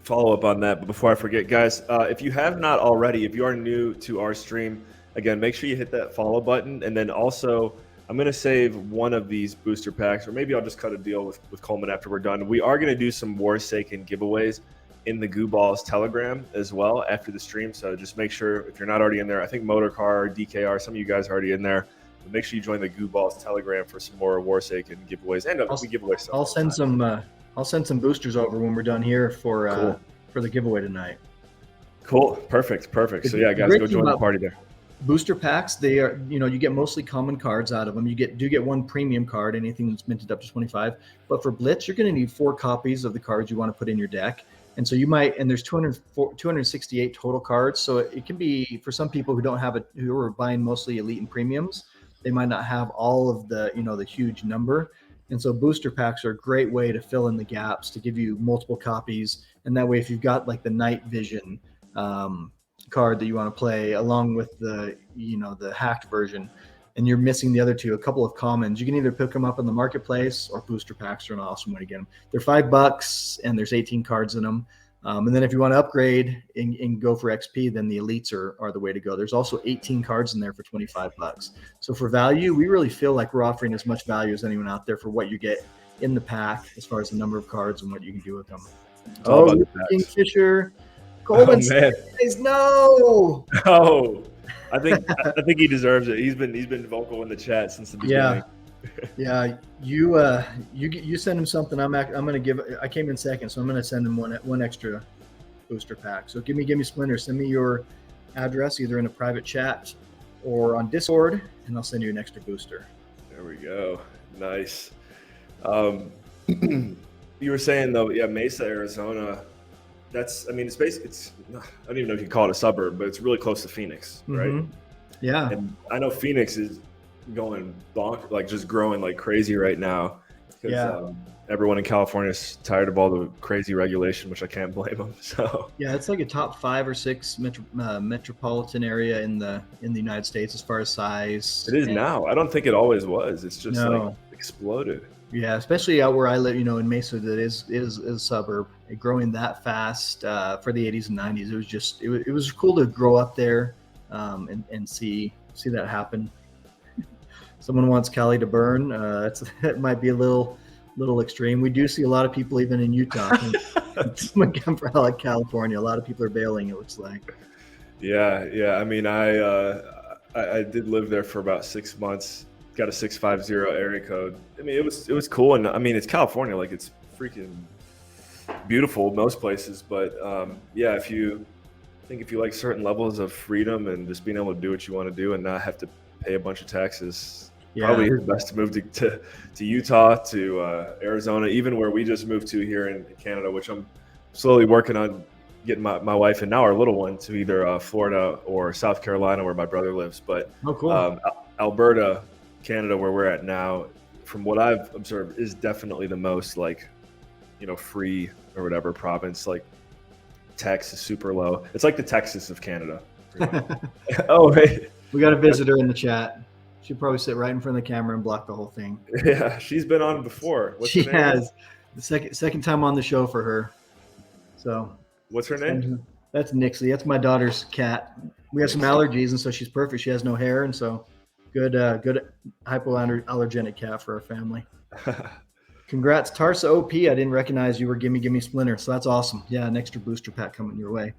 Follow up on that, but before I forget, guys, if you have not already, if you are new to our stream, again, make sure you hit that follow button. And then also, I'm going to save one of these booster packs, or maybe I'll just cut a deal with Coleman after we're done. We are going to do some WARSAKEN giveaways in the Goo Balls Telegram as well after the stream. So just make sure, if you're not already in there, I think Motorcar, DKR, some of you guys are already in there. But make sure you join the Goo Balls Telegram for some more WARSAKEN giveaways. And we give away stuff. I'll send some boosters over when we're done here for the giveaway tonight. Cool. Perfect. So yeah, guys, go join the party there. Booster packs, they are, you get mostly common cards out of them. You do get one premium card, anything that's minted up to 25. But for Blitz, you're going to need 4 copies of the cards you want to put in your deck. And so there's 268 total cards. So it can be, for some people who are buying mostly elite and premiums, they might not have all of the huge number. And so booster packs are a great way to fill in the gaps, to give you multiple copies. And that way, if you've got like the night vision card that you want to play along with the hacked version, and you're missing the other 2, a couple of commons, you can either pick them up in the marketplace, or booster packs are an awesome way to get them. They're $5 and there's 18 cards in them. And then if you want to upgrade and go for XP, then the elites are the way to go. There's also 18 cards in there for $25. So for value, we really feel like we're offering as much value as anyone out there for what you get in the pack, as far as the number of cards and what you can do with them. Kingfisher. Coleman says no. Oh, I think he deserves it. He's been vocal in the chat since the beginning. Yeah, you send him something. I'm gonna give. I came in second, so I'm gonna send him one extra booster pack. So give me Splinter. Send me your address either in a private chat or on Discord, and I'll send you an extra booster. There we go. Nice. You were saying though, yeah, Mesa, Arizona. It's basically, I don't even know if you can call it a suburb, but it's really close to Phoenix, right? Mm-hmm. Yeah. And I know Phoenix is going bonk, like just growing like crazy right now. Because everyone in California is tired of all the crazy regulation, which I can't blame them. So yeah, it's like a top 5 or 6 metropolitan area in the United States as far as size. it is now. I don't think it always was. It's just like exploded. Yeah, especially out where I live, in Mesa, that is a suburb. Growing that fast for the 80s and 90s, it was cool to grow up there and see that happen. Someone wants Cali to burn. That might be a little extreme. We do see a lot of people even in Utah. Someone come from like California. A lot of people are bailing. It looks like. Yeah. I mean, I did live there for about 6 months. Got a 650 area code. I mean, it was cool, and I mean, it's California. Like, it's freaking beautiful most places. But yeah, if you like certain levels of freedom and just being able to do what you want to do and not have to pay a bunch of taxes, probably is best to move to Utah, to Arizona, even where we just moved to here in Canada, which I'm slowly working on getting my wife and now our little one to either Florida or South Carolina, where my brother lives. But cool. Alberta, Canada, where we're at now, from what I've observed, is definitely the most free or whatever province. Like, tax is super low. It's like the Texas of Canada. Oh, hey. We got a visitor in the chat. She'd probably sit right in front of the camera and block the whole thing. Yeah, she's been on before. She has. The second time on the show for her. So. What's her name? That's Nixie. That's my daughter's cat. We have some allergies, and so she's perfect. She has no hair, and so good hypoallergenic cat for our family. Congrats, Tarsa OP. I didn't recognize you were Gimme Splinter, so that's awesome. Yeah, an extra booster pack coming your way.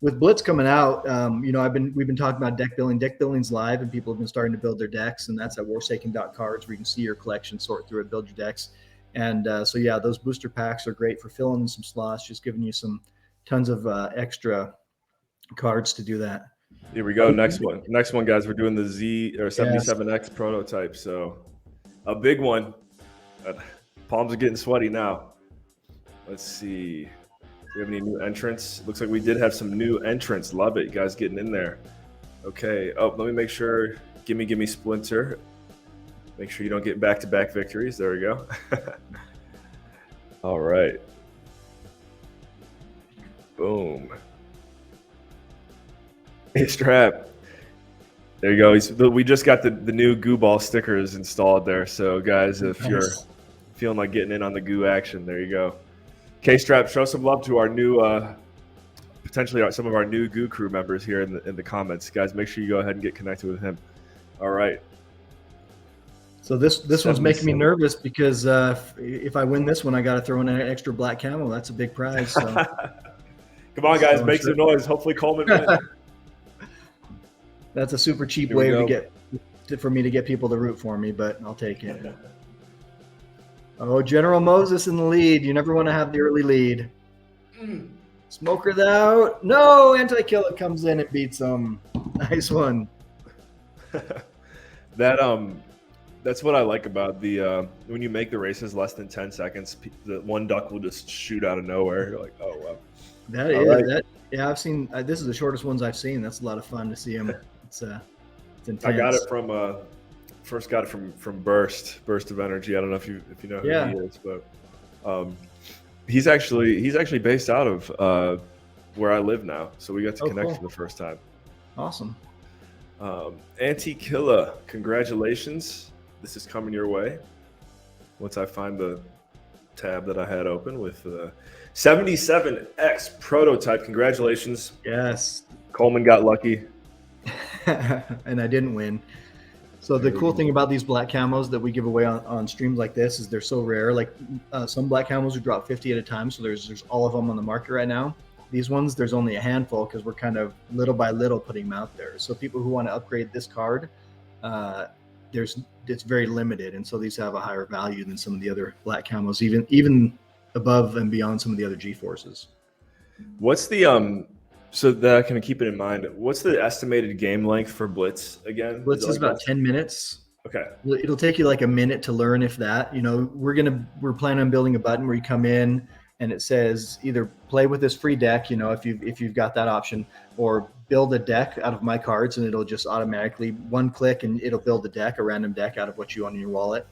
With Blitz coming out, we've been talking about deck building. Deck building's live, and people have been starting to build their decks, and that's at warsaken.cards, where you can see your collection, sort through it, build your decks. And so yeah, those booster packs are great for filling in some slots, just giving you some tons of extra cards to do that. Here we go. Next one, guys. We're doing the Z or 77X prototype. So a big one. Palms are getting sweaty now. Let's see. Do we have any new entrants? Looks like we did have some new entrants. Love it. You guys getting in there. Okay. Oh, let me make sure. Gimme Splinter. Make sure you don't get back-to-back victories. There we go. All right. Boom. Hey, Strap. There you go. We just got the new goo ball stickers installed there. So, guys, if you're feeling like getting in on the goo action, there you go. K-Strap, show some love to our new, potentially some of our new goo crew members here in the comments. Guys, make sure you go ahead and get connected with him. All right. So this one's making me nervous because if I win this one, I got to throw in an extra black camo. That's a big prize. So. Come on, guys, make some noise. Hopefully Coleman wins. That's a super cheap way for me to get people to root for me, but I'll take it. Oh, General Moses in the lead. You never want to have the early lead. Smoker's out. No, Anti-Killer comes in and beats him. Nice one. That's what I like about the when you make the races less than 10 seconds, the one duck will just shoot out of nowhere. You're like, oh wow. That is that. Yeah, I've seen. This is the shortest ones I've seen. That's a lot of fun to see him. It's intense. I got it from first got it from Burst of Energy. I don't know if you know who he is, but he's actually based out of where I live now. So we got to connect for the first time. Awesome. Anti-Killa, congratulations. This is coming your way. Once I find the tab that I had open with 77X prototype. Congratulations. Yes. Coleman got lucky. And I didn't win. So the cool thing about these black camos that we give away on streams like this is they're so rare. Like some black camos we drop 50 at a time. So there's all of them on the market right now. These ones, there's only a handful because we're kind of little by little putting them out there. So people who want to upgrade this card, it's very limited, and so these have a higher value than some of the other black camos, even above and beyond some of the other G-forces. What's the so that I can keep it in mind? What's the estimated game length for Blitz again? Blitz is about 10 minutes. Okay. It'll take you like a minute to learn, if that. We're planning on building a button where you come in and it says either play with this free deck, if you've got that option, or build a deck out of my cards, and it'll just automatically one click and it'll build a random deck out of what you own in your wallet.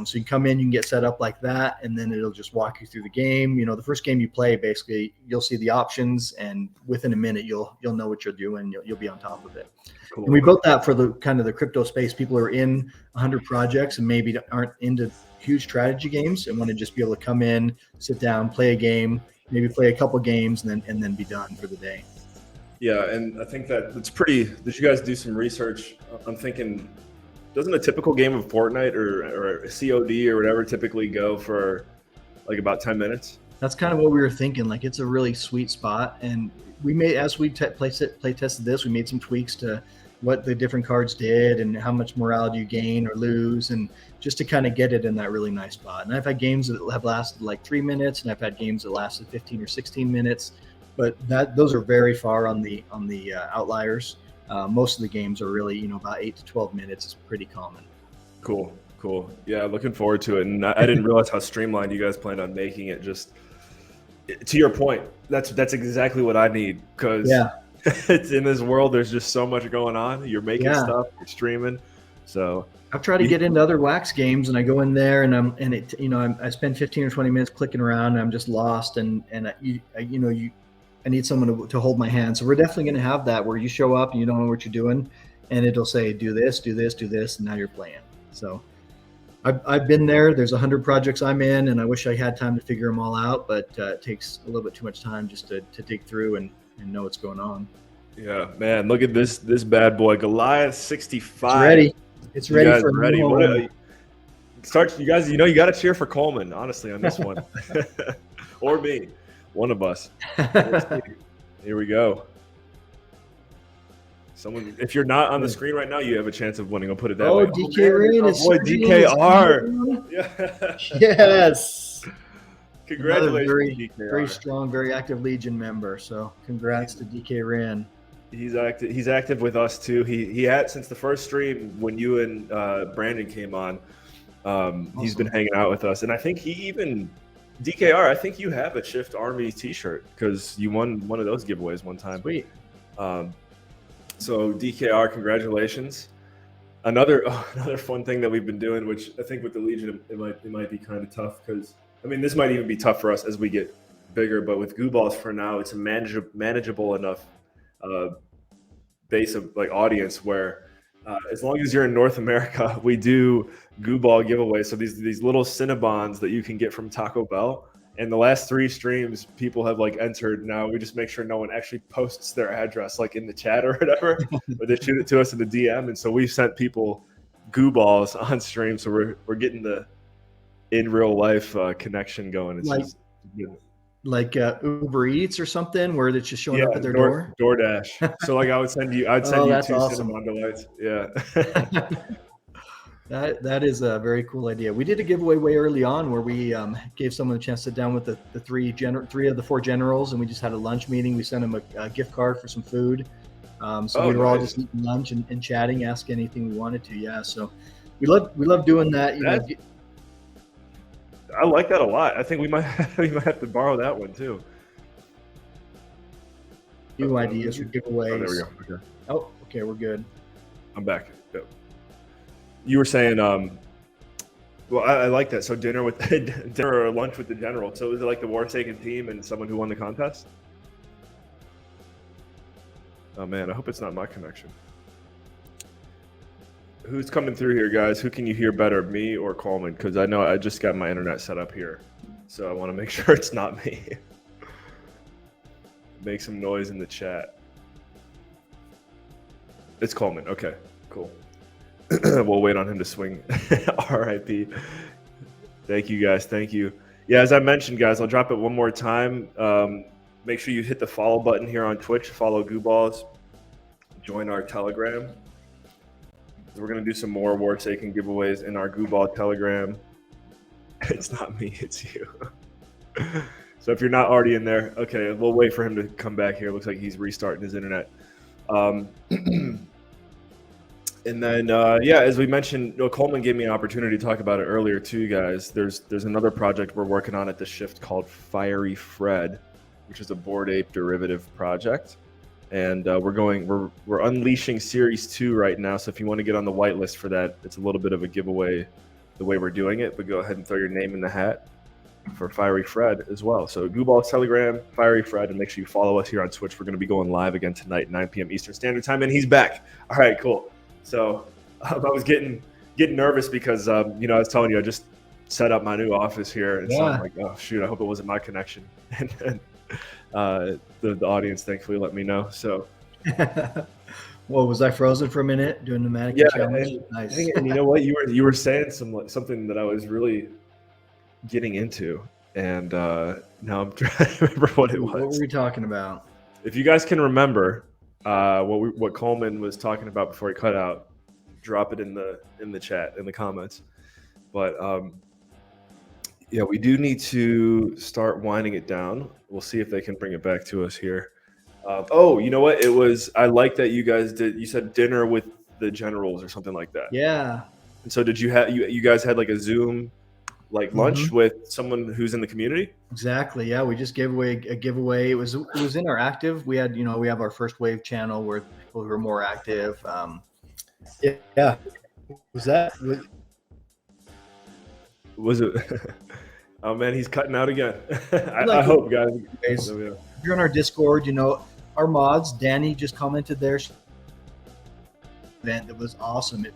So you come in, you can get set up like that, and then it'll just walk you through the game. The first game you play, basically, you'll see the options, and within a minute, you'll know what you're doing. You'll be on top of it. Cool. And we built that for the kind of the crypto space. People are in 100 projects and maybe aren't into huge strategy games and want to just be able to come in, sit down, play a game, maybe play a couple games, and then be done for the day. Yeah, and I think that it's pretty. Did you guys do some research? I'm thinking, doesn't a typical game of Fortnite or COD or whatever typically go for like about 10 minutes? That's kind of what we were thinking. Like, it's a really sweet spot, and we made, as we play tested this, we made some tweaks to what the different cards did and how much morale do you gain or lose, and just to kind of get it in that really nice spot. And I've had games that have lasted like 3 minutes, and I've had games that lasted 15 or 16 minutes, but those are very far on the outliers. Most of the games are really, about 8 to 12 minutes is pretty common. Cool. Yeah, looking forward to it. And I didn't realize how streamlined you guys planned on making it. Just to your point, that's exactly what I need, because it's in this world. There's just so much going on. You're making stuff, you're streaming. So I've tried to get into other wax games, and I go in there and I spend 15 or 20 minutes clicking around, and I'm just lost. I need someone to hold my hand. So we're definitely going to have that where you show up and you don't know what you're doing, and it'll say, do this, do this, do this, and now you're playing. So I've been there. There's 100 projects I'm in, and I wish I had time to figure them all out, but it takes a little bit too much time just to dig through and know what's going on. Yeah, man, look at this bad boy, Goliath 65. It's ready. It's ready for ready. You guys, you got to cheer for Coleman, honestly, on this one. Or me. One of us. Here we go. Someone, if you're not on the screen right now, you have a chance of winning. I'll put it that way. DK Rain is DKR. Yeah. Yes. Congratulations, very strong, very active Legion member. So congrats to DK Rain. He's active with us too. He had, since the first stream when you and Brandon came on. Awesome. He's been hanging out with us, and I think he even. DKR, I think you have a Shift Army t-shirt because you won one of those giveaways one time. Sweet. So DKR, congratulations. Another fun thing that we've been doing, which I think with the Legion, it might be kind of tough because, this might even be tough for us as we get bigger, but with Goo Balls for now, it's a manageable enough base of audience where as long as you're in North America, we do Goo Ball giveaways. So these little Cinnabons that you can get from Taco Bell. And the last 3 streams, people have entered. Now we just make sure no one actually posts their address in the chat or whatever, or they shoot it to us in the DM. And so we've sent people Goo Balls on stream. So we're getting the in real life connection going. It's just Uber Eats or something where it's just showing up at their door. DoorDash. So I would send you 2 awesome. Cinnamon Delights. Yeah. That is a very cool idea. We did a giveaway way early on where we gave someone a chance to sit down with the 3 of the 4 generals, and we just had a lunch meeting. We sent them a gift card for some food. We were all just eating lunch and chatting, ask anything we wanted to. Yeah. So we love doing that. I like that a lot. I think we might have to borrow that one too. New ideas for giveaways. Oh, there we go. Okay. Oh, okay, we're good. I'm back. Yep. You were saying, well, I like that. So dinner or lunch with the general. So is it like the WARSAKEN team and someone who won the contest? Oh man, I hope it's not my connection. Who's coming through here, guys? Who can you hear better, me or Coleman? Because I know I just got my internet set up here, so I want to make sure it's not me. Make some noise in the chat. It's Coleman. Okay, cool. We'll wait on him to swing. RIP. Thank you, guys. Thank you. Yeah, as I mentioned, guys, I'll drop it one more time. Make sure you hit the follow button here on Twitch. Follow Goo Balls. Join our Telegram. So we're gonna do some more WARSAKEN giveaways in our Goo Ball Telegram. It's not me, it's you. So if you're not already in there, okay, we'll wait for him to come back here. Looks like he's restarting his internet. And then, yeah, as we mentioned, Coleman gave me an opportunity to talk about it earlier too, guys. There's another project we're working on at the Shift called Fiery Fred, which is a Bored Ape derivative project. And we're unleashing Series 2 right now. So if you want to get on the whitelist for that, it's a little bit of a giveaway the way we're doing it. But go ahead and throw your name in the hat for Fiery Fred as well. So Goo Ball Telegram, Fiery Fred, and make sure you follow us here on Twitch. We're going to be going live again tonight, 9 p.m. Eastern Standard Time, and he's back. All right, cool. So I was getting nervous because I was telling you I just set up my new office here, and so I'm like, oh shoot, I hope it wasn't my connection. And then the audience thankfully let me know. So, well, was I frozen for a minute doing the mannequin challenge? Nice. And you know what, you were saying something that I was really getting into, and now I'm trying to remember what it was. What were we talking about? If you guys can remember what Coleman was talking about before he cut out, drop it in the chat, in the comments. But yeah, we do need to start winding it down. We'll see if they can bring it back to us here. Oh, you know what? I like that you guys you said dinner with the generals or something like that. Yeah. And so did you guys had like a Zoom lunch with someone who's in the community? Exactly. Yeah, we just gave away a giveaway. It was interactive. We had we have our first wave channel where people who are more active. Yeah. Was it? Oh man, he's cutting out again. I hope, guys. If you're on our Discord, our mods. Danny just commented there. Event that was awesome.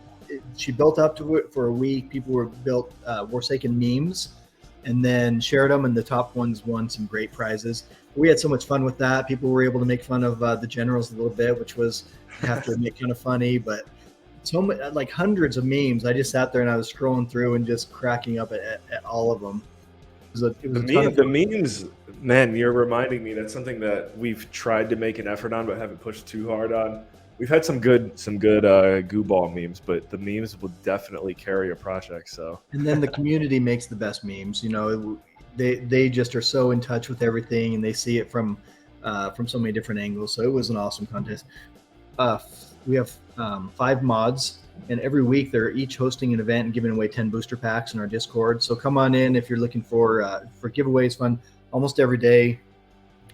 She built up to it for a week. People were built WARSAKEN memes and then shared them, and the top ones won some great prizes. We had so much fun with that. People were able to make fun of the generals a little bit, which was, I have to admit, kind of funny, but so many, like hundreds of memes. I just sat there and I was scrolling through and just cracking up at all of them. The memes, man, you're reminding me that's something that we've tried to make an effort on but haven't pushed too hard on. We've had some good Goo Ball memes, but the memes will definitely carry a project. So, and then the community makes the best memes. They just are so in touch with everything, and they see it from so many different angles. So it was an awesome contest. We have 5 mods, and every week they're each hosting an event and giving away 10 booster packs in our Discord. So come on in if you're looking for giveaways. Fun almost every day.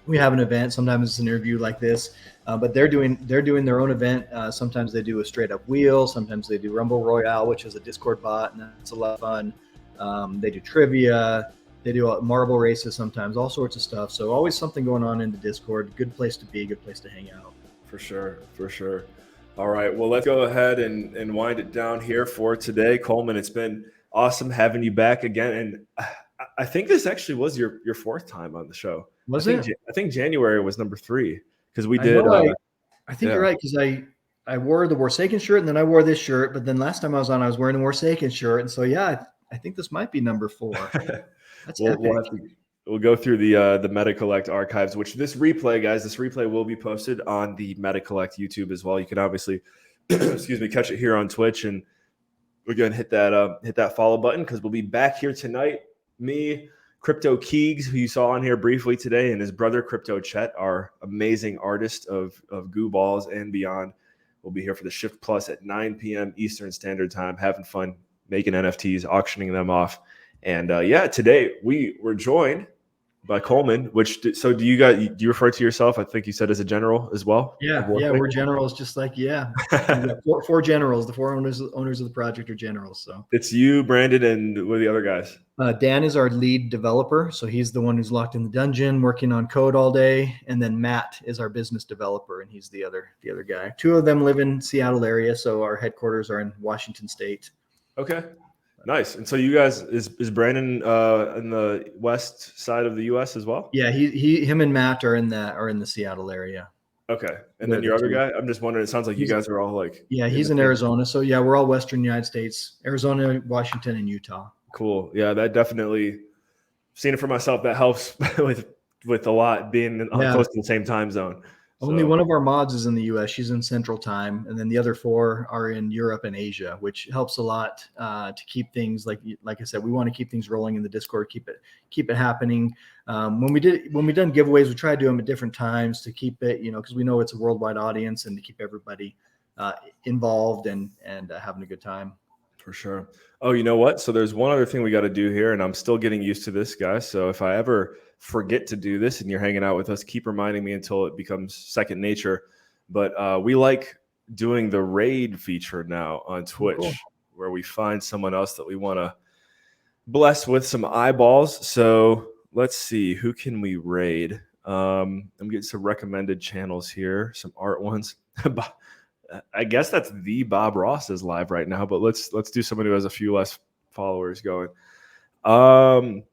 We have an event. Sometimes it's an interview like this, but they're doing their own event. Sometimes they do a straight up wheel. Sometimes they do Rumble Royale, which is a Discord bot, and that's a lot of fun. They do trivia. They do marble races sometimes, all sorts of stuff. So always something going on in the Discord. Good place to be, good place to hang out. For sure. All right, well, let's go ahead and wind it down here for today. Coleman, it's been awesome having you back again. And I think this actually was your 4th time on the show. Was it? I think January was number 3 because we did. I think you're right, because I wore the WARSAKEN shirt and then I wore this shirt. But then last time I was on, I was wearing a WARSAKEN shirt. And so, yeah, I think this might be number 4. That's We'll go through the MetaCollect archives, which this replay will be posted on the MetaCollect YouTube as well. You can obviously, catch it here on Twitch, and again hit that follow button because we'll be back here tonight. Me, Crypto Keegs, who you saw on here briefly today, and his brother Crypto Chet, our amazing artist of Goo Balls and beyond, will be here for the Shift Plus at 9 p.m. Eastern Standard Time, having fun, making NFTs, auctioning them off. And today we were joined by Coleman. So do you refer to yourself? I think you said as a general as well. Yeah, we're generals, just like four generals. The 4 owners of the project are generals. So it's you, Brandon, and what are the other guys? Dan is our lead developer, so he's the one who's locked in the dungeon, working on code all day. And then Matt is our business developer, and he's the other guy. 2 of them live in Seattle area, so our headquarters are in Washington State. Okay. Nice. And so you guys, is Brandon in the west side of the U.S. as well? Yeah, him and Matt are in the Seattle area. Okay. And then your other guy, I'm just wondering, it sounds like you guys are all like. Yeah, he's in Arizona. So yeah, we're all Western United States, Arizona, Washington, and Utah. Cool. Yeah, that definitely, seen it for myself, that helps with a lot being close to the same time zone. Only one of our mods is in the U.S. She's in Central Time, and then the other 4 are in Europe and Asia, which helps a lot to keep things like I said. We want to keep things rolling in the Discord, keep it happening. When we done giveaways, we try to do them at different times to keep it, because we know it's a worldwide audience and to keep everybody involved and having a good time. For sure. Oh, you know what? So there's one other thing we got to do here, and I'm still getting used to this, guys. So if I ever forget to do this and you're hanging out with us, keep reminding me until it becomes second nature. But we like doing the raid feature now on Twitch, where we find someone else that we want to bless with some eyeballs. So let's see, who can we raid? I'm getting some recommended channels here, some art ones. I guess that's the Bob Ross is live right now, but let's do someone who has a few less followers going. Audience,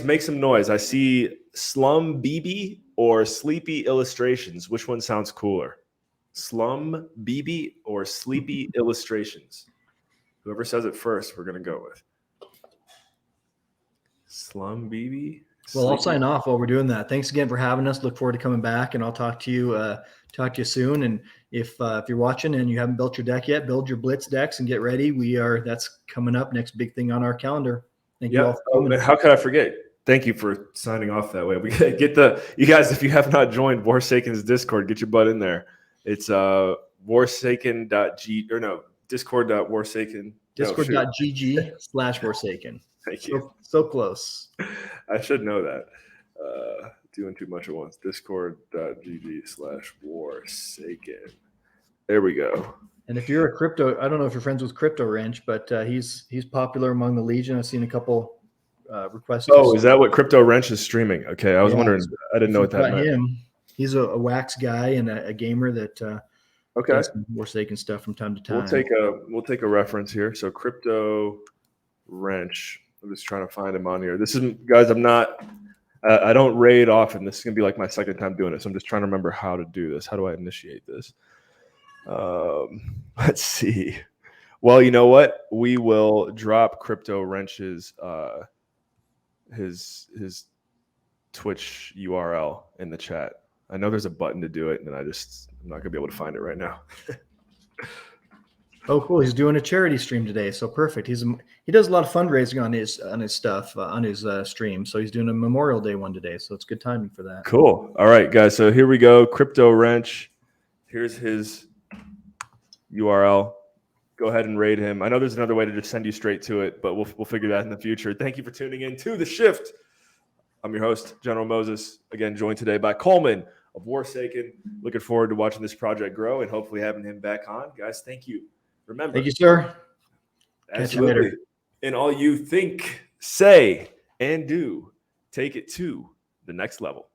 make some noise. I see Slum BB or Sleepy Illustrations. Which one sounds cooler? Slum BB or Sleepy Illustrations? Whoever says it first, we're gonna go with. Slum BB. Well, I'll sign off while we're doing that. Thanks again for having us. Look forward to coming back, and I'll talk to you soon. And if you're watching and you haven't built your deck yet, build your Blitz decks and get ready. That's coming up, next big thing on our calendar. Thank you all for coming. How could I forget? Thank you for signing off that way. We get you guys, if you have not joined Warsaken's Discord, get your butt in there. It's discord.warsaken. Discord.gg/Warsaken. Thank you. So close. I should know that. Doing too much at once. Discord.gg/Warsaken. There we go. And if you're a crypto, I don't know if you're friends with Crypto Wrench, but he's popular among the Legion. I've seen a couple requests. Oh, is that what Crypto Wrench is streaming? Okay, I was wondering. I didn't know what that meant. He's a wax guy and a gamer that does some Warsaken stuff from time to time. We'll take a reference here. So Crypto Wrench. I'm just trying to find him on here. This is, guys, I don't raid often. This is gonna be like my second time doing it, so I'm just trying to remember how to do this. How do I initiate this? Let's see. Well, you know what? We will drop Crypto Wrench's his Twitch URL in the chat. I know there's a button to do it, and I'm not gonna be able to find it right now. Oh, cool! He's doing a charity stream today, so perfect. He does a lot of fundraising on his stuff on his stream. So he's doing a Memorial Day one today, so it's good timing for that. Cool. All right, guys. So here we go. Crypto Wrench. Here's his URL. Go ahead and raid him. I know there's another way to just send you straight to it, but we'll figure that in the future. Thank you for tuning in to The Shift. I'm your host, General Moses. Again, joined today by Coleman of Warsaken. Looking forward to watching this project grow and hopefully having him back on. Guys, thank you. Remember. Thank you, sir. Catch you later. And all you think, say, and do, take it to the next level.